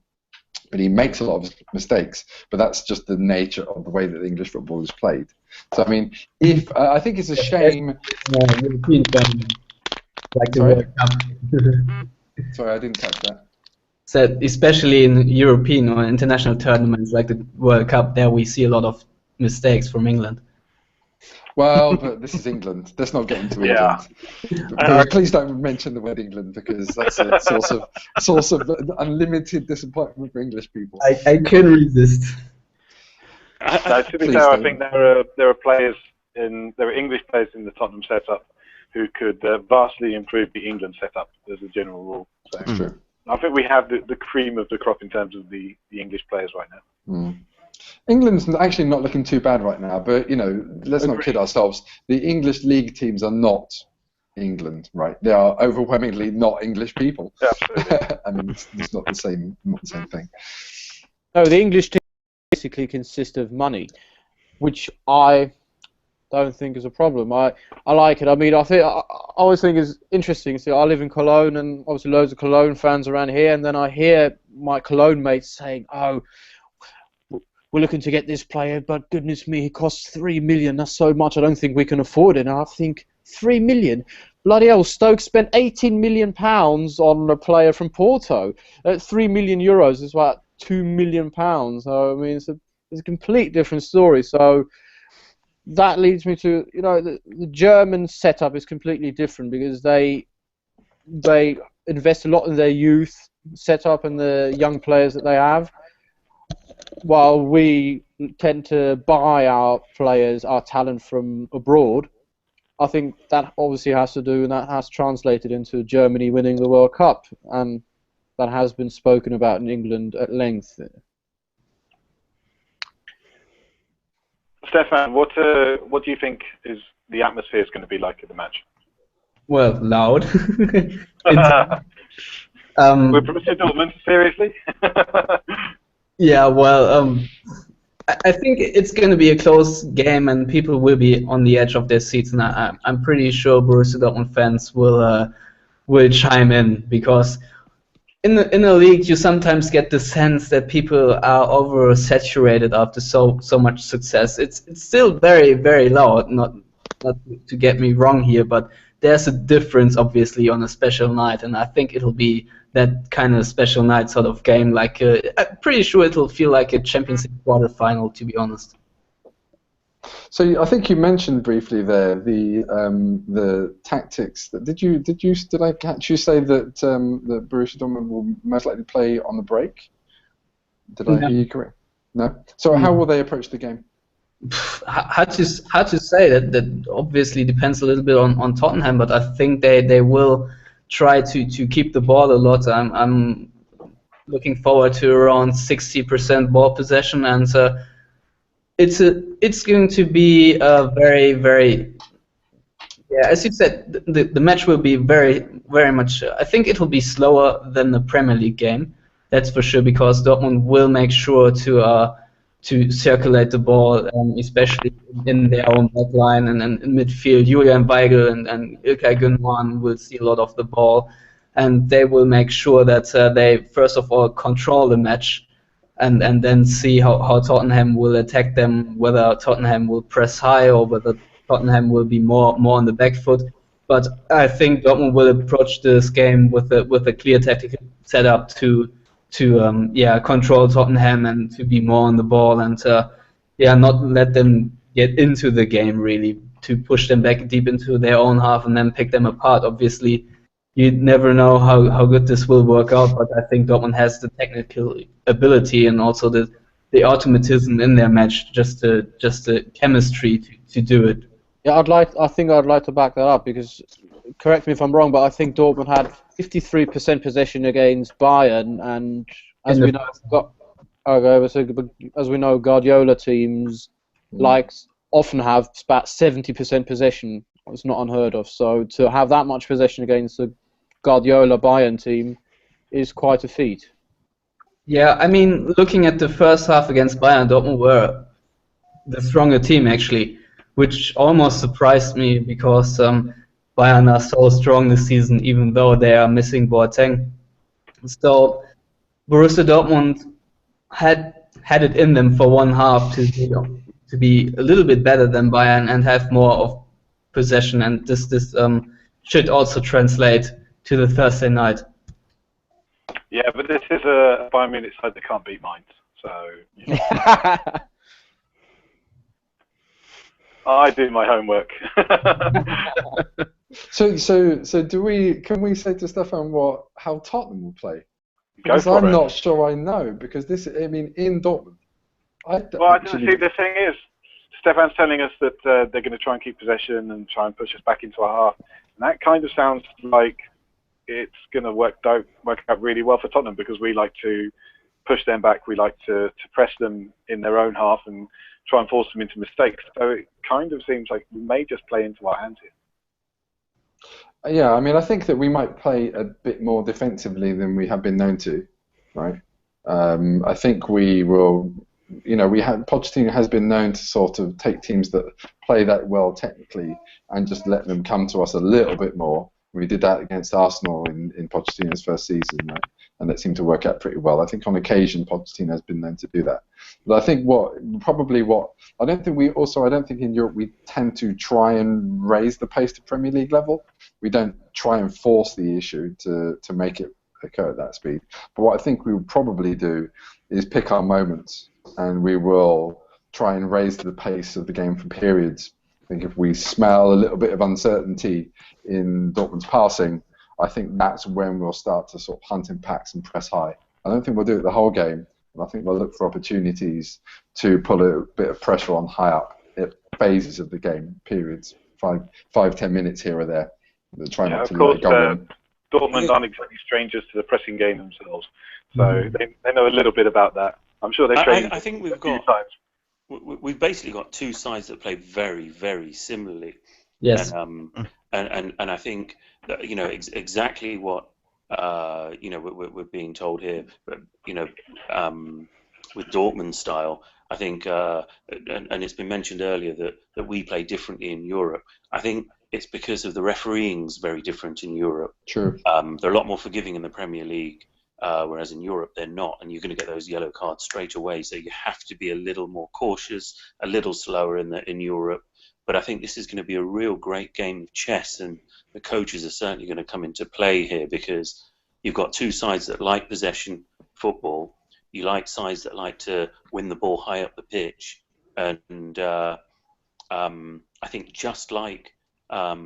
But he makes a lot of mistakes. But that's just the nature of the way that English football is played. So I mean, I think it's a shame. European tournament, like the World Cup. Sorry, I didn't catch that. So especially in European or international tournaments like the World Cup, there we see a lot of mistakes from England. Well, but this is England. Let's not get into England. Yeah. Please don't mention the word England, because that's a source of unlimited disappointment for English people. I couldn't resist. No, to be fair, I think there are English players in the Tottenham setup who could vastly improve the England setup as a general rule. So. That's true. I think we have the cream of the crop in terms of the English players right now. Mm. England's actually not looking too bad right now, but let's not kid ourselves. The English league teams are not England, right? They are overwhelmingly not English people. Absolutely. I mean, it's not the same thing. No, the English team basically consist of money, which I don't think is a problem. I like it. I mean, I always think it's interesting. See, I live in Cologne, and obviously loads of Cologne fans around here, and then I hear my Cologne mates saying, "Oh, we're looking to get this player, but goodness me, he costs 3 million. That's so much. I don't think we can afford it." And I think 3 million. Bloody hell! Stoke spent 18 million pounds on a player from Porto. 3 million euros is about 2 million pounds. So I mean, it's a complete different story. So that leads me to, the German setup is completely different because they invest a lot in their youth setup and the young players that they have, while we tend to buy our players, our talent from abroad. I think that obviously has to do, and that has translated into Germany winning the World Cup, and that has been spoken about in England at length. Stefan, what do you think is the atmosphere is going to be like at the match? Well, loud. With Borussia Dortmund, seriously? Yeah, well, I think it's going to be a close game, and people will be on the edge of their seats, and I'm pretty sure Borussia Dortmund fans will chime in, because in the league you sometimes get the sense that people are oversaturated after so much success. It's still very, very loud, not to get me wrong here, but there's a difference obviously on a special night, and I think it'll be that kind of special night sort of game. Like I'm pretty sure it'll feel like a Champions League quarterfinal, to be honest. So I think you mentioned briefly there the tactics. Did I catch you say that that Borussia Dortmund will most likely play on the break? Did I hear you correct? No. So how will they approach the game? Hard to say. That obviously depends a little bit on Tottenham, but I think they will try to keep the ball a lot. I'm looking forward to around 60% ball possession, and it's going to be a very, very, yeah, as you said, the match will be very, very much. I think it will be slower than the Premier League game. That's for sure, because Dortmund will make sure to circulate the ball, especially in their own back line and in midfield. Julian Weigl and Ilkay Gündoğan will see a lot of the ball, and they will make sure that they first of all control the match, and then see how Tottenham will attack them, whether Tottenham will press high or whether Tottenham will be more on the back foot. But I think Dortmund will approach this game with a clear tactical setup to control Tottenham and to be more on the ball, and not let them get into the game, really, to push them back deep into their own half and then pick them apart. Obviously, you never know how good this will work out, but I think Dortmund has the technical ability and also the automatism in their match, just the chemistry to do it. Yeah, I think I'd like to back that up, because, correct me if I'm wrong, but I think Dortmund had 53% possession against Bayern, and as we know, Guardiola teams often have about 70% possession. It's not unheard of. So to have that much possession against the Guardiola Bayern team is quite a feat. Yeah, I mean, looking at the first half against Bayern, Dortmund were the stronger team, actually, which almost surprised me, because Bayern are so strong this season, even though they are missing Boateng. So Borussia Dortmund had it in them for one half to be a little bit better than Bayern and have more of possession, and this should also translate to the Thursday night. Yeah, but this is a Bayern Munich side that can't beat Mainz, so. You know. I do my homework. So can we say to Stefan how Tottenham will play? Because I'm not sure I know, because in Dortmund. The thing is, Stefan's telling us that they're going to try and keep possession and try and push us back into our half, and that kind of sounds like it's going to work out really well for Tottenham, because we like to push them back. We like to press them in their own half and try and force them into mistakes. So it kind of seems like we may just play into our hands here. Yeah, I mean, I think that we might play a bit more defensively than we have been known to, right? I think we will, Pochettino has been known to sort of take teams that play that well technically and just let them come to us a little bit more. We did that against Arsenal in Pochettino's first season, right? And that seemed to work out pretty well. I think on occasion Pochettino has been known to do that. But I think I don't think in Europe we tend to try and raise the pace to Premier League level. We don't try and force the issue to make it occur at that speed. But what I think we will probably do is pick our moments, and we will try and raise the pace of the game for periods. I think if we smell a little bit of uncertainty in Dortmund's passing, I think that's when we'll start to sort of hunt in packs and press high. I don't think we'll do it the whole game, but I think we'll look for opportunities to put a bit of pressure on high up at phases of the game, periods, 5-10 minutes here or there. Try not to let it go in. Dortmund aren't exactly strangers to the pressing game themselves, so they know a little bit about that. I'm sure they've trained. I think we've basically got two sides that play very, very similarly. Yes. And I think that, exactly what we're being told here, but with Dortmund style, I think, and it's been mentioned earlier that we play differently in Europe. I think it's because of the refereeing's very different in Europe. True. They're a lot more forgiving in the Premier League, whereas in Europe they're not, and you're going to get those yellow cards straight away. So you have to be a little more cautious, a little slower in Europe. But I think this is going to be a real great game of chess, and the coaches are certainly going to come into play here, because you've got two sides that like possession football. You like sides that like to win the ball high up the pitch, and I think just like our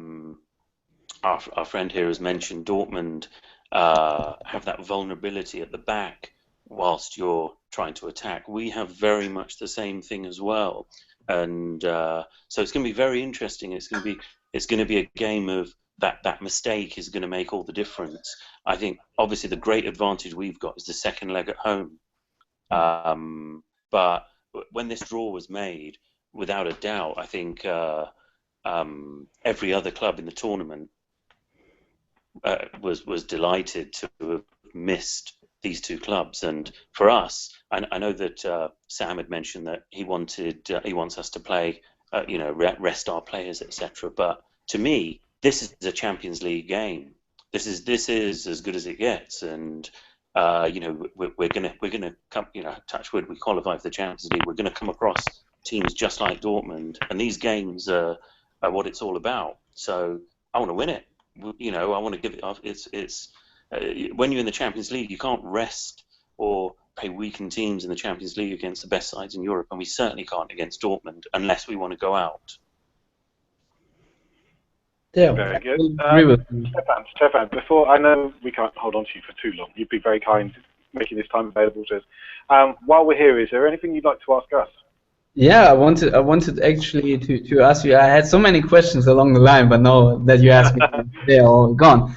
friend here has mentioned, Dortmund have that vulnerability at the back whilst you're trying to attack. We have very much the same thing as well, and so it's going to be very interesting. It's going to be a game of that mistake is going to make all the difference. I think obviously the great advantage we've got is the second leg at home, but when this draw was made, without a doubt, I think every other club in the tournament was delighted to have missed these two clubs. And for us, I know that Sam had mentioned that he wants us to play, rest our players, etc. But to me, this is a Champions League game. This is as good as it gets, and we're gonna come. Touch wood, we qualify for the Champions League. We're gonna come across teams just like Dortmund, and these games are what it's all about. So I want to win it. I want to give it off. It's when you're in the Champions League, you can't rest or play weakened teams in the Champions League against the best sides in Europe, and we certainly can't against Dortmund unless we want to go out. Yeah, very good. Stefan, before, I know we can't hold on to you for too long. You've been very kind making this time available to us. While we're here, is there anything you'd like to ask us? Yeah, I wanted actually to ask you. I had so many questions along the line, but now that you asked me, they're all gone.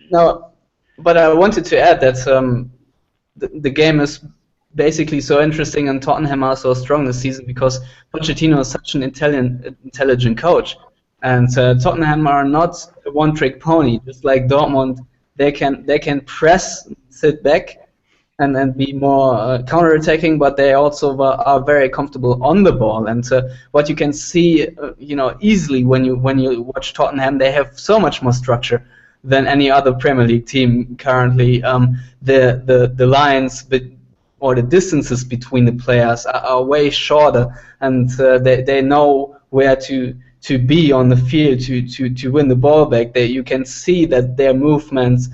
Now, but I wanted to add that the game is basically so interesting, and Tottenham are so strong this season because Pochettino is such an intelligent coach, and Tottenham are not a one-trick pony. Just like Dortmund, they can press, sit back, and then be more counter-attacking, but they also are very comfortable on the ball. And what you can see, easily when you watch Tottenham, they have so much more structure than any other Premier League team currently. The lines or the distances between the players are way shorter, and they know where to be on the field to win the ball back. You can see that their movements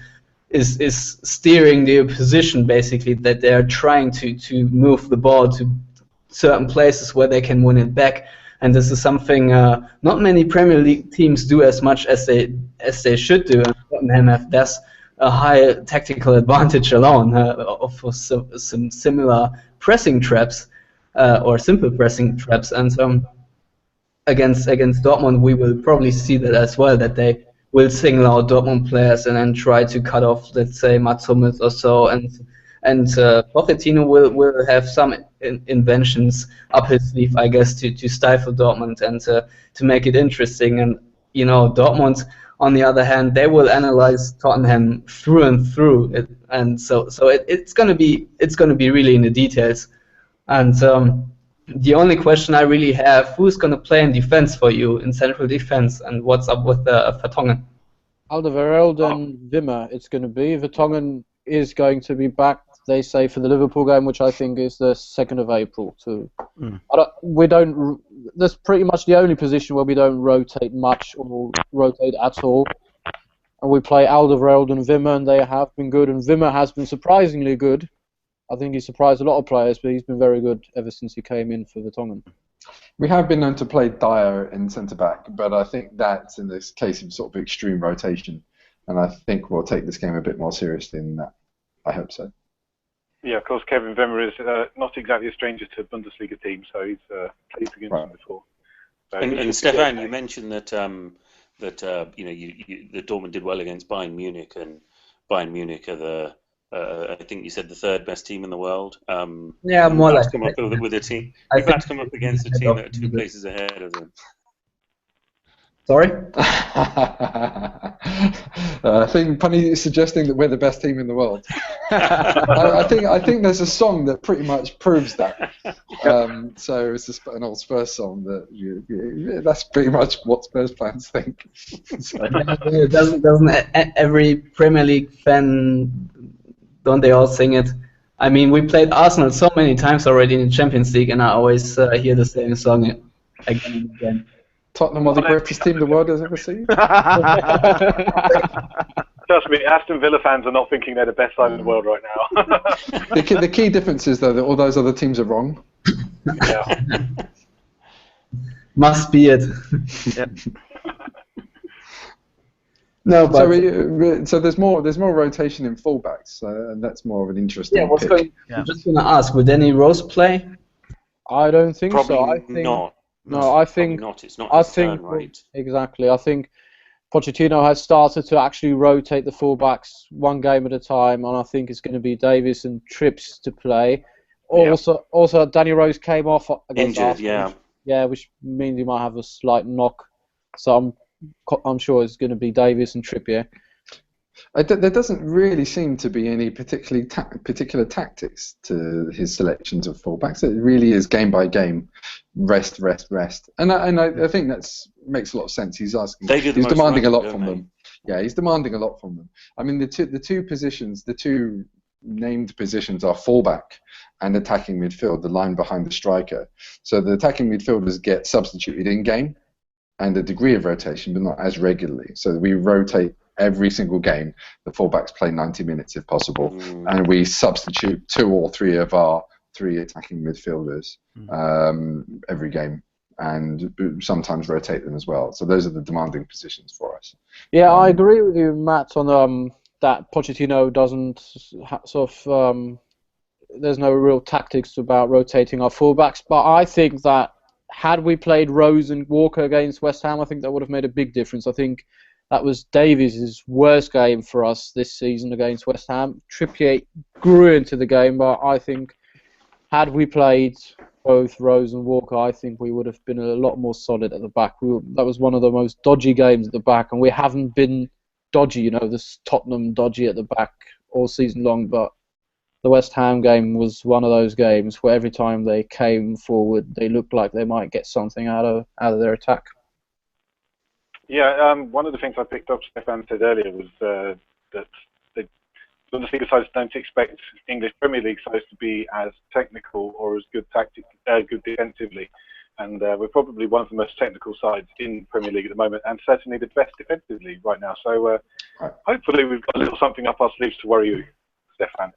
is steering the opposition, basically, that they are trying to move the ball to certain places where they can win it back. And this is something not many Premier League teams do as much as they should do. And Tottenham have thus a high tactical advantage alone for some similar pressing traps or simple pressing traps. And against Dortmund, we will probably see that as well, that they will single out Dortmund players and then try to cut off, let's say, Mats Hummels or so, and Pochettino will have some inventions up his sleeve, I guess, to stifle Dortmund and to make it interesting. And Dortmund, on the other hand, they will analyze Tottenham through and through, and so it's gonna be really in the details. And the only question I really have: who's gonna play in defense for you in central defense, and what's up with Vertonghen? Alderweireld and Wimmer, it's going to be. Vertonghen is going to be back, they say, for the Liverpool game, which I think is the 2nd of April. That's pretty much the only position where we don't rotate much or rotate at all. And we play Alderweireld and Wimmer, and they have been good. And Wimmer has been surprisingly good. I think he surprised a lot of players, but he's been very good ever since he came in for Vertonghen. We have been known to play Dyer in centre-back, but I think that's in this case of sort of extreme rotation. And I think we'll take this game a bit more seriously than that. I hope so. Yeah, of course, Kevin Wimmer is not exactly a stranger to Bundesliga teams, so he's played against them before. So and Stefan, you mentioned that that Dortmund did well against Bayern Munich, and Bayern Munich are the I think you said the 3rd best team in the world. Yeah, more like. Come up with a team. You've had to come up against a team that are 2 places ahead of them. Sorry? I think Punny is suggesting that we're the best team in the world. I think there's a song that pretty much proves that. So it's an old Spurs song that's pretty much what Spurs fans think. So. Doesn't every Premier League fan, don't they all sing it? I mean, we played Arsenal so many times already in the Champions League, and I always hear the same song again and again. Tottenham are the greatest team the world has ever seen. Trust me, Aston Villa fans are not thinking they're the best side in the world right now. The key difference is, though, that all those other teams are wrong. Yeah. Must be it. Yep. No, but so there's more rotation in fullbacks, and that's more of an interesting. pick. I'm just gonna ask: would Danny Rose play? I don't think Probably so. I think not. No, I think not. It's not I his think turn, right? exactly. I think Pochettino has started to actually rotate the fullbacks one game at a time, and I think it's going to be Davies and Tripps to play. Also, Danny Rose came off against Injured, Arsenal, which means he might have a slight knock. So I'm sure it's going to be Davies and Trippier. There doesn't really seem to be any particular tactics to his selections of fullbacks. It really is game by game, rest, and I think that makes a lot of sense. He's demanding a lot from them. Yeah, he's demanding a lot from them. I mean, the two named positions are fullback and attacking midfield, the line behind the striker. So the attacking midfielders get substituted in game, and a degree of rotation, but not as regularly. So we rotate. Every single game, the fullbacks play 90 minutes if possible, and we substitute 2 or 3 of our 3 attacking midfielders every game, and sometimes rotate them as well. So those are the demanding positions for us. Yeah, I agree with you, Matt, on that Pochettino doesn't there's no real tactics about rotating our fullbacks, but I think that had we played Rose and Walker against West Ham, I think that would have made a big difference. I think that was Davies' worst game for us this season against West Ham. Trippier grew into the game, but I think had we played both Rose and Walker, I think we would have been a lot more solid at the back. That was one of the most dodgy games at the back, and we haven't been dodgy, this Tottenham dodgy at the back all season long, but the West Ham game was one of those games where every time they came forward, they looked like they might get something out of their attack. Yeah, one of the things I picked up, Stefan said earlier, was that the Bundesliga sides don't expect English Premier League sides to be as technical or as good good defensively. And we're probably one of the most technical sides in Premier League at the moment, and certainly the best defensively right now. So hopefully we've got a little something up our sleeves to worry you, Stefan.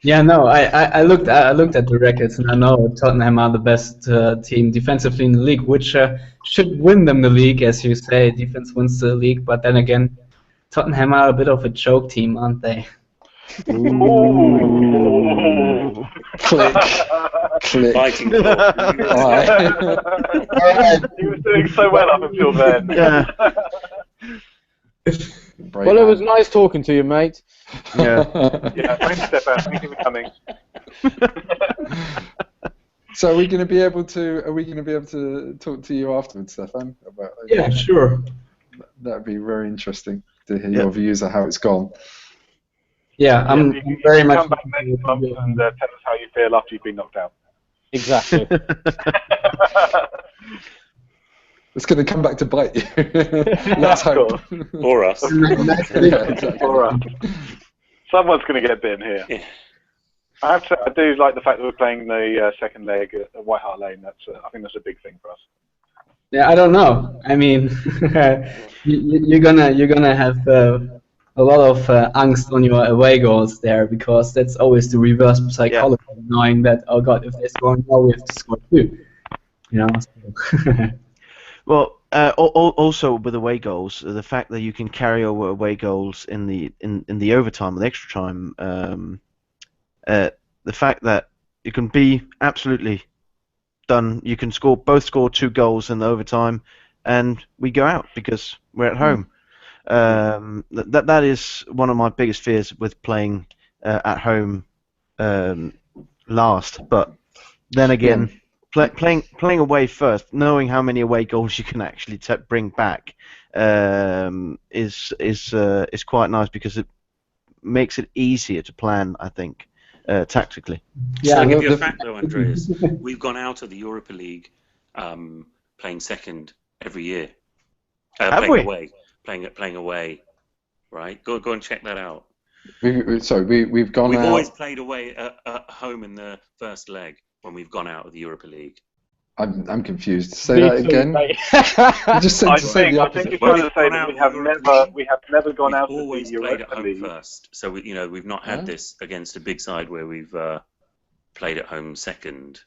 Yeah, no, I looked at the records, and I know Tottenham are the best team defensively in the league, which should win them the league, as you say. Defense wins the league, but then again, Tottenham are a bit of a choke team, aren't they? Ooh. Click. Fighting. He was doing so well up until then. Yeah. Brave Well, it was man. nice talking to you, mate. Yeah. Yeah, thanks, Stefan. Thank you for coming. So are we going to be able to talk to you afterwards, Stefan? About Yeah, sure. that'd be very interesting to hear Yeah. your views on how it's gone. Yeah, I'm You very can much come back looking next forward month to and tell us how you feel after you've been knocked out. Exactly. It's going to come back to bite you. Let's Of hope. Or us. Nice to meet Yeah, you. exactly. All right. Someone's going to get bitten here. Yeah. I have to say, I do like the fact that we're playing the second leg at White Hart Lane. I think that's a big thing for us. Yeah, I don't know. I mean, you're gonna have a lot of angst on your away goals there, because that's always the reverse psychology, knowing that, oh god, if they score now, we have to score too. You know. So. Well, also with away goals, the fact that you can carry over away goals in the overtime, the extra time, the fact that you can be absolutely done. You can score 2 goals in the overtime, and we go out because we're at home. That is one of my biggest fears with playing at home last. But then again, playing away first, knowing how many away goals you can actually bring back is quite nice, because it makes it easier to plan, I think, tactically. Yeah, So I'll give no, you a fact though, Andreas. We've gone out of the Europa League playing second every year. Have playing we? away. Playing away. Right? Go and check that out. We've gone We've out. always played away at home in the first leg when we've gone out of the Europa League. I'm confused. Say that again. You just said I to say think the I opposite. think you're When trying we've to say gone that out we of have the Europa never gone We've out of the always played Europa at home League. first. So we've not had this against a big side where we've played at home second.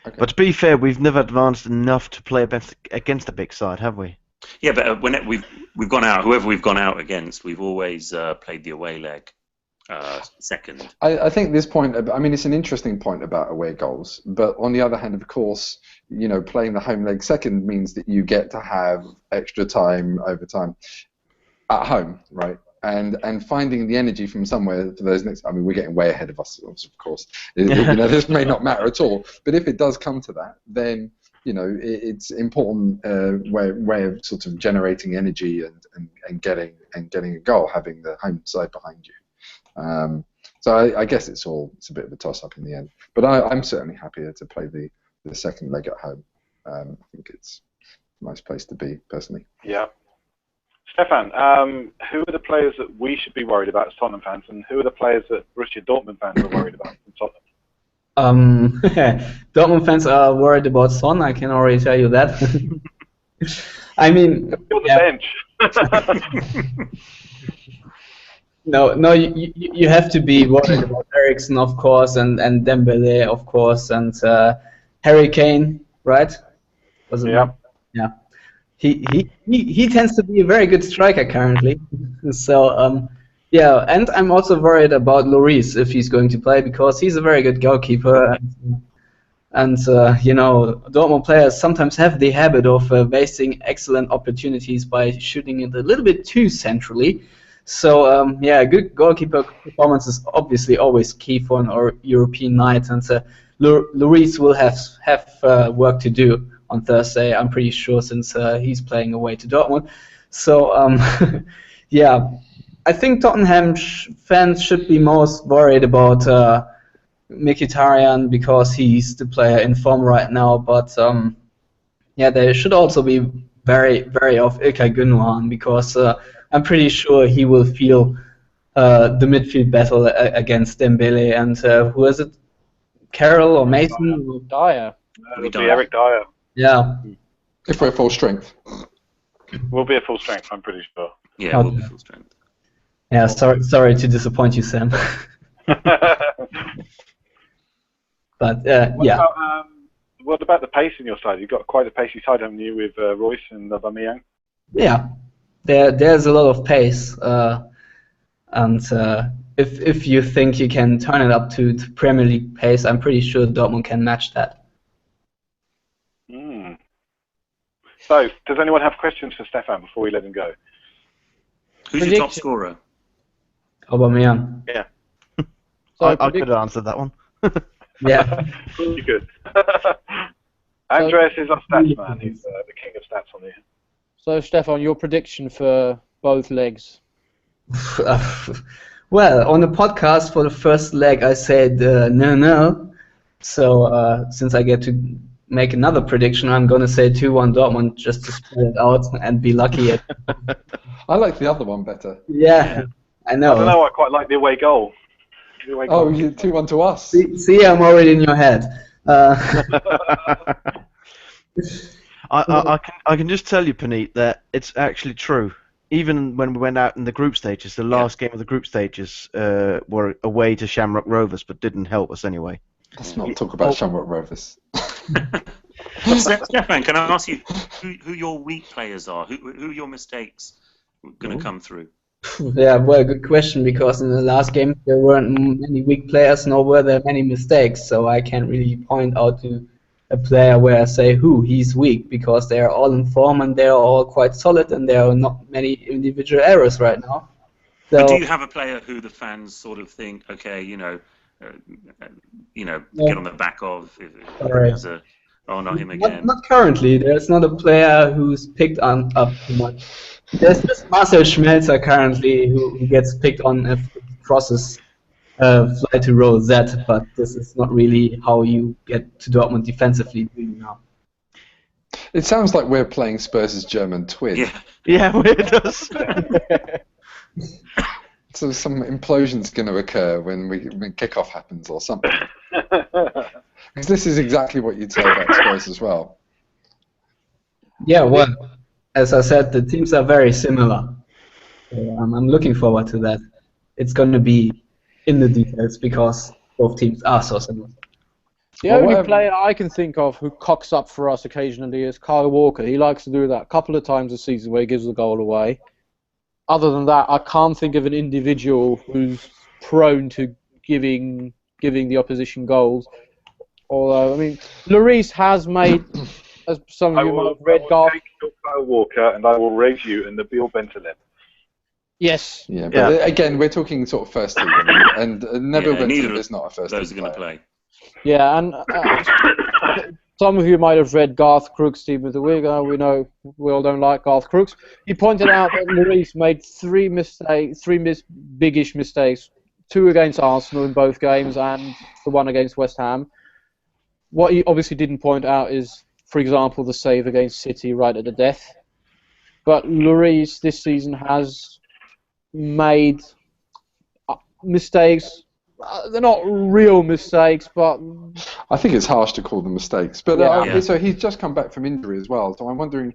Okay. But to be fair, we've never advanced enough to play against a big side, have we? Yeah, but when we've gone out, whoever we've gone out against, we've always played the away leg second. I think this point, I mean, it's an interesting point about away goals, but on the other hand, of course, you know, playing the home leg second means that you get to have extra time, overtime at home, right? And finding the energy from somewhere for those next. I mean, we're getting way ahead of us, of course. You know, this may not matter at all, but if it does come to that, then you know it's important way of sort of generating energy and getting a goal, having the home side behind you. So I guess it's a bit of a toss-up in the end. But I'm certainly happier to play the second leg at home. I think it's a nice place to be, personally. Yeah. Stefan, who are the players that we should be worried about as Tottenham fans, and who are the players that Borussia Dortmund fans are worried about in Tottenham? Dortmund fans are worried about Son. I can already tell you that. I mean, You're the bench. No, you have to be worried about Eriksen, of course, and Dembele, of course, and Harry Kane, right? Yeah. Yeah. He tends to be a very good striker currently. So yeah, and I'm also worried about Lloris if he's going to play, because he's a very good goalkeeper, and you know, Dortmund players sometimes have the habit of wasting excellent opportunities by shooting it a little bit too centrally. So yeah, a good goalkeeper performance is obviously always key for an European night, and Lloris will have work to do on Thursday, I'm pretty sure, since he's playing away to Dortmund. So yeah, I think Tottenham fans should be most worried about Mkhitaryan, because he's the player in form right now. But yeah, they should also be very, very off Ilkay Gündoğan, because I'm pretty sure he will feel the midfield battle against Dembele and who is it? Carroll or Mason? Dyer. It'll be Eric Dyer. Yeah. If we're full strength. We'll be at full strength, I'm pretty sure. Yeah, we'll be full strength. Yeah, sorry to disappoint you, Sam. But yeah. What about the pace in your side? You've got quite a pacey side, haven't you, with Royce and Aubameyang? Yeah, there's a lot of pace, and if you think you can turn it up to Premier League pace, I'm pretty sure Dortmund can match that. So, does anyone have questions for Stefan before we let him go? Who's your top scorer? Aubameyang. Yeah. So I could have answered that one. Yeah. You could. Andres is our stats man. He's the king of stats on here. So, Stefan, your prediction for both legs? Well, on the podcast for the first leg, I said 0-0. So since I get to make another prediction, I'm going to say 2-1 Dortmund just to spread it out and be lucky. I like the other one better. Yeah, I know. I don't know. I quite like the away goal. Oh, you 2-1 to us. See, I'm already in your head. I can just tell you, Panit, that it's actually true. Even when we went out in the group stages, the last game of the group stages were away to Shamrock Rovers, but didn't help us anyway. Let's not talk about Shamrock Rovers. Stefan, can I ask you who your weak players are? Who your mistakes are going to come through? Yeah, well, good question, because in the last game there weren't many weak players, nor were there many mistakes, so I can't really point out to a player where I say he's weak, because they are all in form and they are all quite solid and there are not many individual errors right now. So, but do you have a player who the fans sort of think, okay, get on the back of? Not him again. Not currently. There's not a player who's picked up too much. There's just Marcel Schmelzer currently who gets picked on if crosses fly to row Z, but this is not really how you get to Dortmund defensively now. It sounds like we're playing Spurs' German twin. Yeah, it does. So some implosion's going to occur when kickoff happens or something. Because this is exactly what you'd say about Spurs as well. Yeah, well, as I said, the teams are very similar. So, I'm looking forward to that. It's going to be in the details because both teams are so similar. The only player I can think of who cocks up for us occasionally is Kyle Walker. He likes to do that a couple of times a season where he gives the goal away. Other than that, I can't think of an individual who's prone to giving the opposition goals. Although, I mean, Lloris has made, as some of you might have read, Garth. Take your Kyle Walker and I will raise you in the Bill Bentaleb. Yes. Yeah, but again, we're talking sort of first team, and Nabil Bentaleb is not a first team. Those are going to play. Yeah, and some of you might have read Garth Crooks' team of the week. We all don't like Garth Crooks. He pointed out that Lloris made three biggish mistakes, 2 against Arsenal in both games and the 1 against West Ham. What he obviously didn't point out is, for example, the save against City right at the death. But Lloris this season has made mistakes. They're not real mistakes, but I think it's harsh to call them mistakes. But so he's just come back from injury as well. So I'm wondering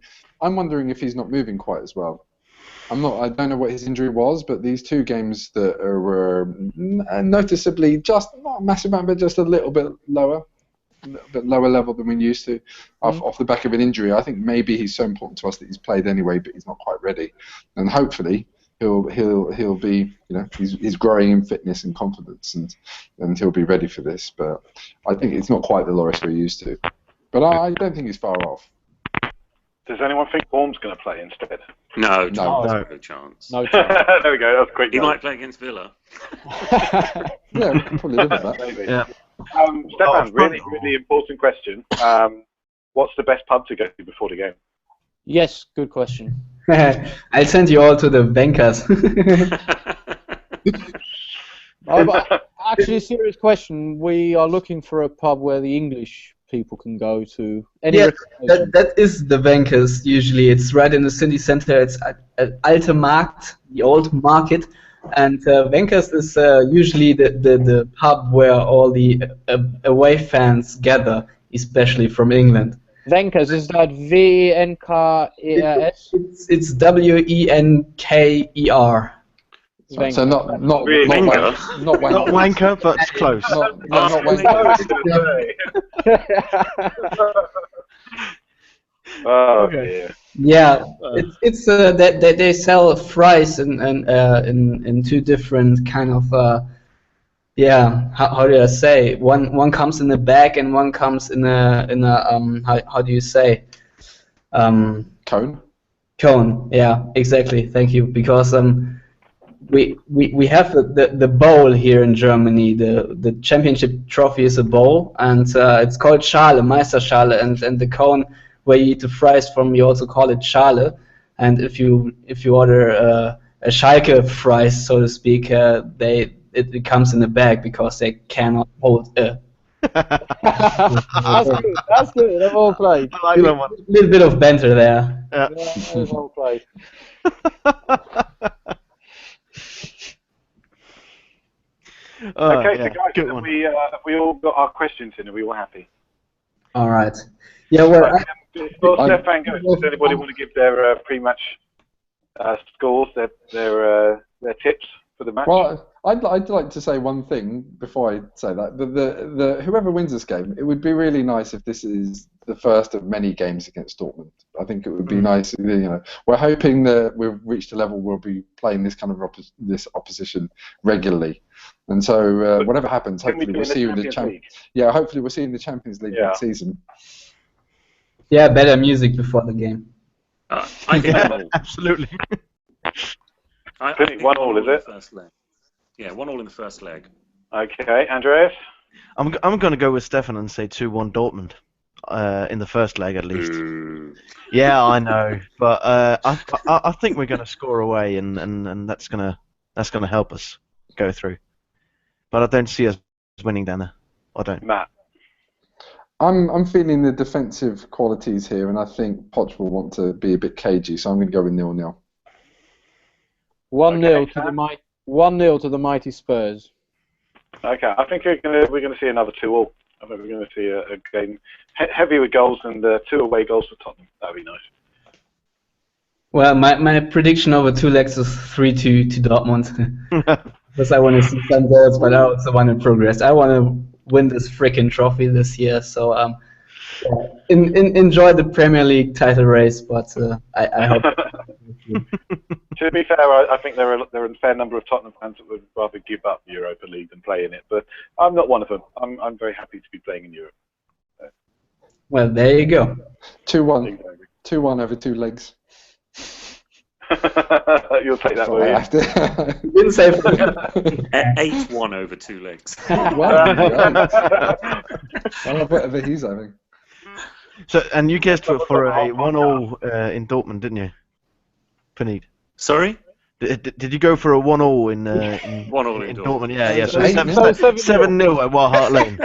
if he's not moving quite as well. I don't know what his injury was, but these 2 games that were noticeably just not a massive amount, but just a little bit lower level than we used to, off the back of an injury. I think maybe he's so important to us that he's played anyway, but he's not quite ready. And hopefully he'll be, he's growing in fitness and confidence, and he'll be ready for this. But I think it's not quite the Lloris we're used to. But I don't think he's far off. Does anyone think Orm's going to play instead? No chance. No chance. There we go. That's great. He might play against Villa. Yeah, we can probably live with that. Maybe. Yeah. Stefan, really important question. What's the best pub to go to before the game? Yes, good question. I'll send you all to the bankers. Actually, a serious question. We are looking for a pub where the English people can go to. That is the bankers usually. It's right in the city center. It's at Alte Markt, the old market. And Wenkers is usually the pub where all the away fans gather, especially from England. Wenkers, is that V-E-N-K-E-R-S? It's W-E-N-K-E-R. So not Wenger. Not wanker, but it's close. Not wanker. Oh dear. Yeah, it's that they sell fries in 2 different kind of how do I say, one comes in a bag and one comes in a how do you say cone Cone, yeah, exactly. Thank you. Because we have the bowl here in Germany. The championship trophy is a bowl, and it's called Schale, Meisterschale, and the cone where you eat the fries from, you also call it Schale. And if you order a Schalke fries, so to speak, it comes in a bag because they cannot hold a That's good. That's good. They've all played. I like that one. little bit of banter there. Yeah. Yeah, they've all played. Okay, yeah, so guys, good have one. we all got our questions in? Are we all happy? All right. Yeah, well, Before Stefan goes, does anybody want to give their pre-match scores, their tips for the match? Well, I'd like to say one thing before I say that. The whoever wins this game, it would be really nice if this is the first of many games against Dortmund. I think it would be nice. We're hoping that we've reached a level where we'll be playing this kind of this opposition regularly. And so whatever happens, hopefully we'll see you in the Champions League. Yeah, hopefully we'll see you in the Champions League next season. yeah, better music before the game. I think Absolutely. I think 1-1, is it? First leg. Yeah, 1-1 in the first leg. Okay, Andreas? I'm going to go with Stefan and say 2-1 Dortmund in the first leg at least. Yeah, I know, but I think we're going to score away, and that's going to help us go through. But I don't see us winning, Dana. I don't. Matt? I'm feeling the defensive qualities here, and I think Poch will want to be a bit cagey, so I'm going to go with 0-0. 1-0 to the mighty Spurs. Okay, I think we're going to see another 2-2. I think we're going to see a game heavy with goals and 2 away goals for Tottenham. That'd be nice. Well, my prediction over 2 legs is 3-2 to Dortmund. Because I want to see some goals, but I also want to progress. I want to win this freaking trophy this year. So enjoy the Premier League title race, but I hope. To be fair, I think there are a fair number of Tottenham fans that would rather give up Europa League than play in it, but I'm not one of them. I'm very happy to be playing in Europe. Well, there you go. 2-1. 2-1 over 2 legs. You'll take that, will you? Didn't say 8-1 over 2 legs. Wow, well, whatever he's having. So, and you guessed for a 1-1 in Dortmund, didn't you, Panid? Sorry? Did you go for a 1-1 in 1-1 in Dortmund? Yeah. So 7-0 7-0 at White Lane.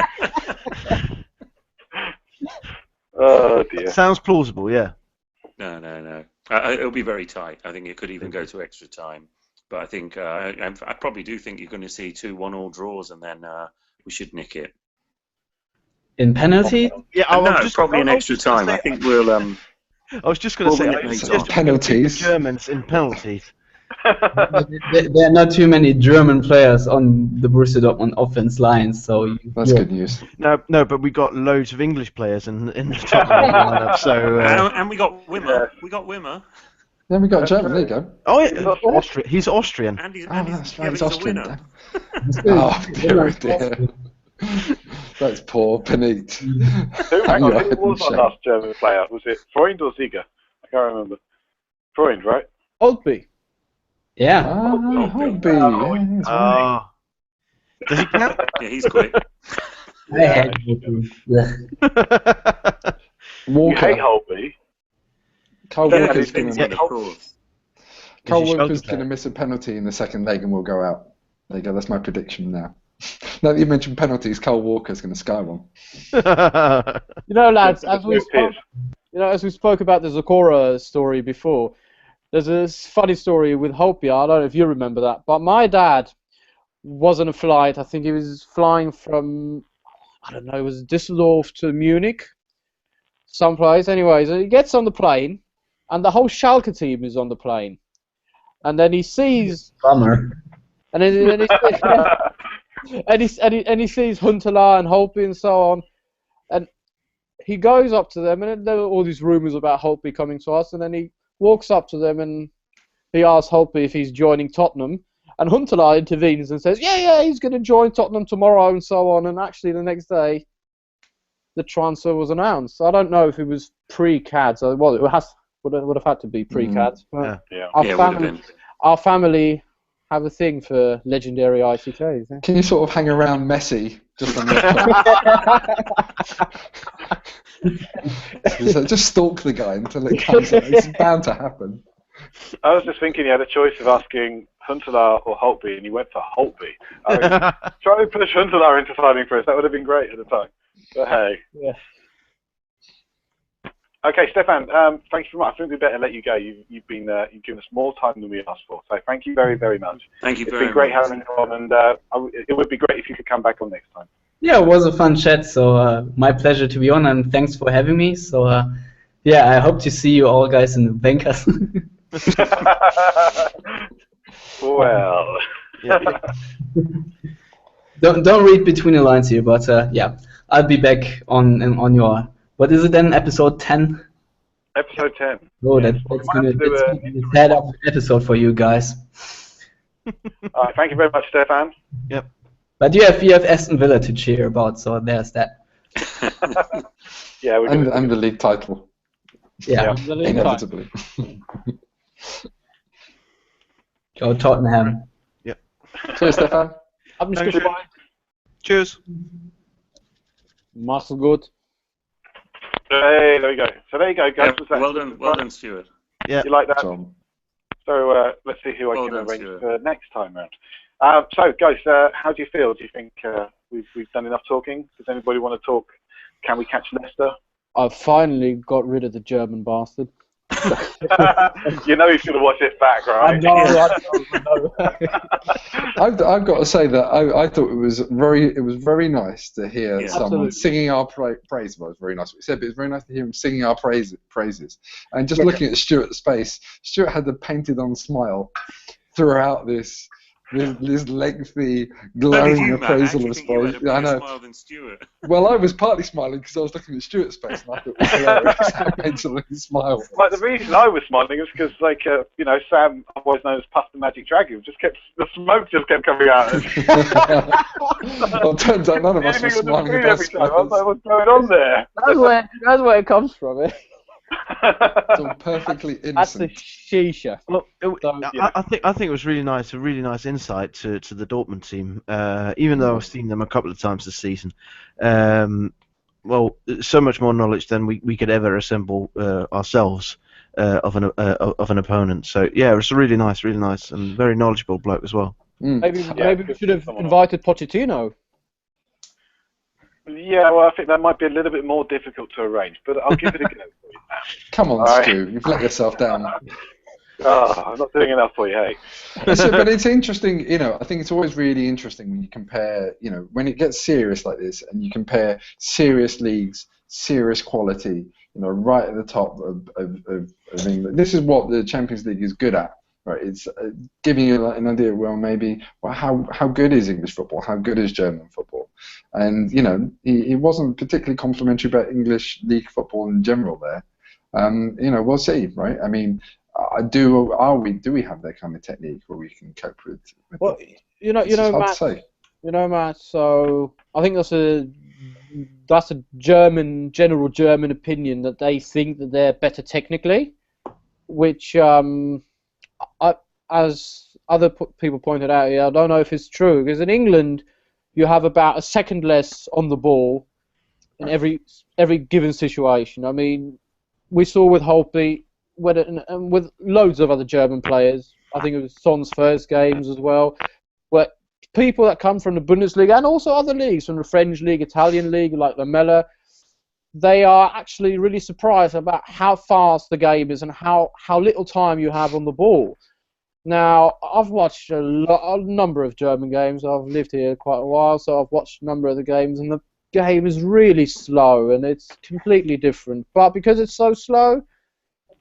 Oh dear. Sounds plausible, yeah. No. It'll be very tight. I think it could even go to extra time. But I think I probably do think you're going to see 2 1-1 draws, and then we should nick it. in penalty. Yeah, probably in extra time. I think we'll. I was just going to say penalties. Germans in penalties. There are not too many German players on the Borussia Dortmund offense line, so that's good news. No, but we got loads of English players in the Tottenham lineup. So and we got Wimmer. Yeah. We got Wimmer. Then we got German. There you go. Oh, yeah, He's Austrian. And he's, That's right. he's He's a Austrian. winner. Oh dear. That's poor Panit. Who was our last German player? Was it Freund or Ziege? I can't remember. Freund, right? Holtby. yeah. Hobby. Oh. Does he count? Yeah, he's quick. I hate Holtby. Yeah. You hate Walker. Holtby. Cole Yeah, Walker's he's going Of course. to miss a penalty in the second leg and we'll go out. There you go. That's my prediction now. Now that you mentioned penalties, Cole Walker's going to sky one. You know, lads, as we spoke about the Zakora story before, there's a funny story with Holtby. I don't know if you remember that, but my dad was on a flight. I think he was flying from, I don't know, it was Düsseldorf to Munich, someplace. Anyways, he gets on the plane, and the whole Schalke team is on the plane, and then he sees, Bummer. and then he sees Huntelaar and Holtby and so on, and he goes up to them, and there were all these rumours about Holtby coming to us, and then he walks up to them and he asks Holtby if he's joining Tottenham, and Huntelaar intervenes and says, yeah, he's going to join Tottenham tomorrow and so on, and actually the next day the transfer was announced. I don't know if it was pre-CADS, well, it Would have had to be pre-CADS. But Yeah. our Yeah, it would have family, been. our family have a thing for legendary ICKs. Eh? Can you sort of hang around Messi just on this part? Just stalk the guy until it comes out. It's bound to happen. I was just thinking you had a choice of asking Huntelaar or Holtby, and you went for Holtby. I mean, try to push Huntelaar into signing for us. That would have been great at the time. But hey. Yeah. Okay, Stefan, thank you very much. I think we better let you go. You've given us more time than we asked for. So thank you very, very much. Thank you It's very been great much. having you on, and it would be great if you could come back on next time. Yeah, it was a fun chat. So my pleasure to be on, and thanks for having me. So yeah, I hope to see you all guys in the bankers. Well. Don't read between the lines here, but yeah, I'll be back on your, what is it then, episode 10? Episode 10. Oh, Yes. that's gonna be a head up episode for you guys. All right, thank you very much, Stefan. Yep. But you have Aston Villa to cheer about, so there's that. Yeah, we're gonna And the league title, Yeah, inevitably. go Tottenham. Cheers, Stefan. Hab mich Dankeschön. gefreut. Cheers. Mach's gut. Hey, there we go. So there you go, guys. Yeah, well done, Stuart. Yeah. You like that? Tom. So let's see who I Well can done, arrange Stuart. for next time round. So, guys, how do you feel? Do you think we've done enough talking? Does anybody want to talk? Can we catch Leicester? I finally got rid of the German bastard. You know he's going to watch it back, right? I know. I've got to say that I thought it was very nice to hear Yeah. someone Absolutely. singing our praise. Well, it was very nice what he said, but it was very nice to hear him singing our praises. And just looking at Stuart's face, Stuart had the painted-on smile throughout this lengthy, glowing appraisal of Spurs. I I know. Smile than Stuart. Well, I was partly smiling because I was looking at Stuart's face, and I thought it was hilarious. I made a little smile. Like, the reason I was smiling is because, Sam, otherwise known as Puff the Magic Dragon, the smoke just kept coming out. Well, it turns out none of us were smiling about every time. I was like, Spurs. what's going on there? That's where it comes from. Eh? It's all perfectly That's the innocent. shisha. Well, So, I think it was really nice, a really nice insight to the Dortmund team. Even though I've seen them a couple of times this season, well, so much more knowledge than we could ever assemble ourselves of an opponent. So yeah, it was really nice, and very knowledgeable bloke as well. Maybe we should have invited Pochettino. Yeah, well, I think that might be a little bit more difficult to arrange, but I'll give it a go for you. Come on, All right. Stu, you've let yourself down. Oh, I'm not doing enough for you, hey. But it's interesting, I think it's always really interesting when you compare, when it gets serious like this and you compare serious leagues, serious quality, right at the top of England. This is what the Champions League is good at, right? It's giving you an idea, how good is English football? How good is German football? And, he wasn't particularly complimentary about English league football in general there. We'll see, right? I mean, do we have that kind of technique where we can cope with Well, it? Matt. Hard to say. Matt. So I think that's a general German opinion that they think that they're better technically, which as other people pointed out here, I don't know if it's true, because in England you have about a second less on the ball in every given situation. I mean, we saw with Holtby, and with loads of other German players, I think it was Son's first games as well, where people that come from the Bundesliga and also other leagues, from the French league, Italian league, like Lamella, they are actually really surprised about how fast the game is and how little time you have on the ball. Now, I've watched a number of German games. I've lived here quite a while, so I've watched a number of the games, and the game is really slow, and it's completely different. But because it's so slow,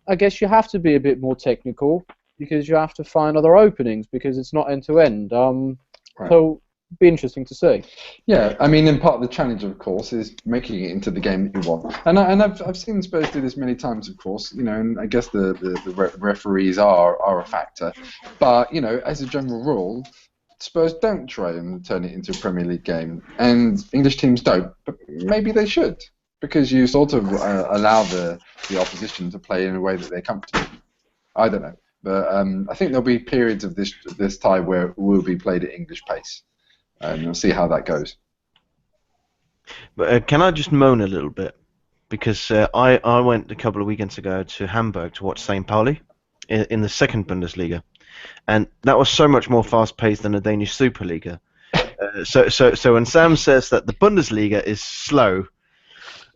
I guess you have to be a bit more technical, because you have to find other openings, because it's not end-to-end. Right. So, it'd be interesting to see. Yeah, I mean, and part of the challenge, of course, is making it into the game that you want. And I've seen Spurs do this many times, of course. And I guess the referees are a factor. But as a general rule, Spurs don't try and turn it into a Premier League game, and English teams don't. But maybe they should. because you sort of allow the opposition to play in a way that they're comfortable. I don't know, but I think there'll be periods of this tie where it will be played at English pace, and we'll see how that goes. But can I just moan a little bit? Because I went a couple of weekends ago to Hamburg to watch St. Pauli in the second Bundesliga, and that was so much more fast-paced than the Danish Superliga. So when Sam says that the Bundesliga is slow,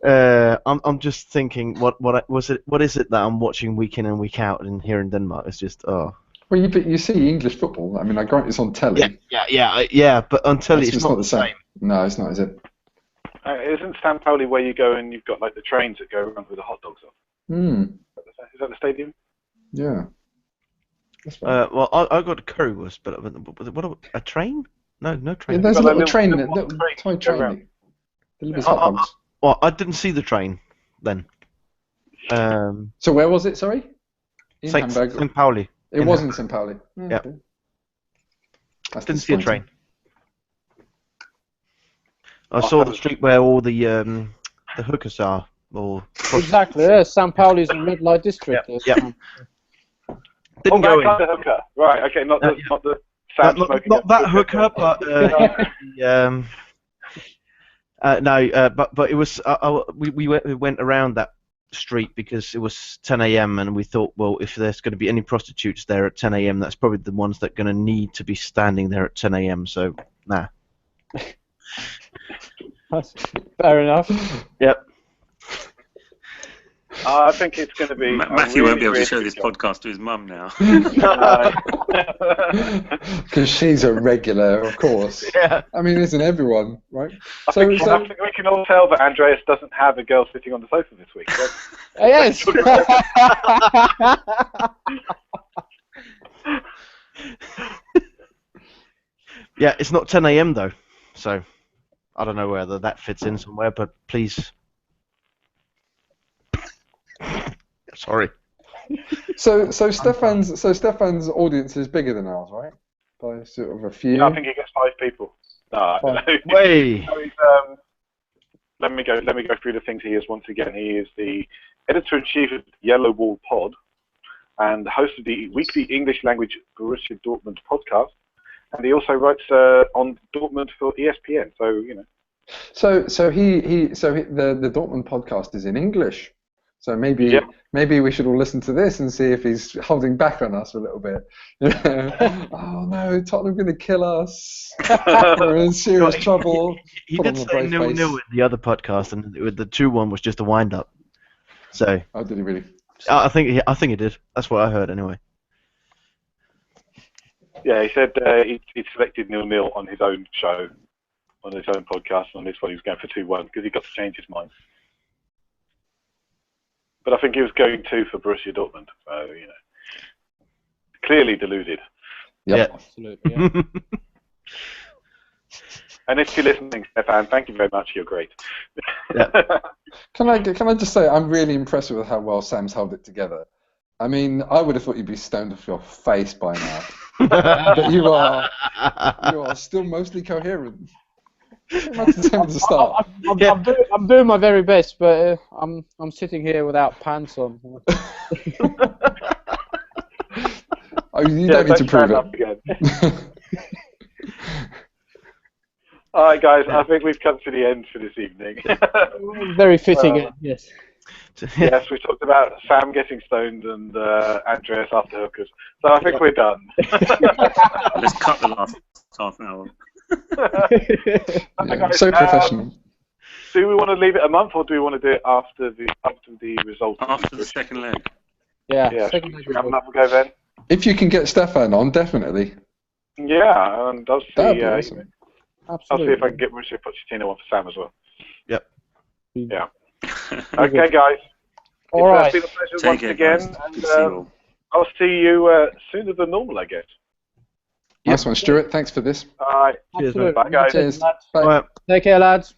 I'm just thinking, what is it that I'm watching week in and week out in here in Denmark? It's just Well, you see English football. I mean, I grant it's on telly. Yeah. But on telly, it's not the same. No, it's not, is it? Isn't St. Pauli where you go and you've got like the trains that go around with the hot dogs on? Is that the stadium? Yeah. That's right. Well, I got a currywurst, but what a train? No train. Yeah, there's a little train, toy train. Hot dogs. Well, I didn't see the train then. So where was it? Sorry. In Hamburg. St. Pauli. It was in St. Pauli. Yeah. Okay. Didn't see a train. I saw the street where all the hookers are. Exactly, yeah. St. Pauli's a red light district. Yeah. Didn't go in. Kind of hooker. Right, okay, not the Sam smoking. Not that hooker, but no, but it was. We went around that street because it was 10 a.m. and we thought, well, if there's going to be any prostitutes there at 10 a.m., that's probably the ones that are going to need to be standing there at 10 a.m. So, nah. Fair enough. Yep. I think it's going to be. Matthew won't be able to show this podcast to his mum now. Because she's a regular, of course. Yeah. I mean, isn't everyone, right? I think we can all tell that Andreas doesn't have a girl sitting on the sofa this week. So. Yes. Yeah, it's not 10 a.m. though, so I don't know whether that fits in somewhere, but please. Sorry. So Stefan's audience is bigger than ours, right? By sort of a few. Yeah, I think he gets 5 people. No, I don't know. Way. So let me go through the things he is once again. He is the editor-in-chief of Yellow Wall Pod and the host of the weekly English language Borussia Dortmund podcast. And he also writes on Dortmund for ESPN. So you know. So the Dortmund podcast is in English. So maybe we should all listen to this and see if he's holding back on us a little bit. Oh no, Tottenham going to kill us. We're in serious trouble. He did say 0-0 in the other podcast, and the 2-1 was just a wind-up. So. Oh, did he really? I think he did. That's what I heard anyway. Yeah, he said he selected 0-0 on his own show, on his own podcast. On this one, he was going for 2-1 because he got to change his mind. But I think he was going 2 for Borussia Dortmund. So, you know, clearly deluded. Yep. Yeah, absolutely. Yeah. And if you're listening, Stefan, thank you very much. You're great. Yeah. Can I just say I'm really impressed with how well Sam's held it together. I mean, I would have thought you'd be stoned off your face by now, but you are still mostly coherent. Much the same at the start. I'm doing my very best, but I'm sitting here without pants on. Oh, you don't need to prove it. All right, guys. I think we've come to the end for this evening. Very fitting end, yes. Yes, we talked about Sam getting stoned and Andreas after hookers. So I think we're done. Let's cut the last half an hour. Yeah, so professional. Do we want to leave it a month, or do we want to do it after the result? After the second leg. Yeah. Should we have another go then? If you can get Stefan on, definitely. Yeah, and I'll see. Awesome. I'll see if I can get Mauricio Pochettino on for Sam as well. Yep. Yeah. Okay, guys. All right. It's been a pleasure once again, and I'll see you sooner than normal, I guess. Nice one, Stuart. Thanks for this. All right. Cheers, Bye, guys. Cheers. Bye. Bye. Take care, lads.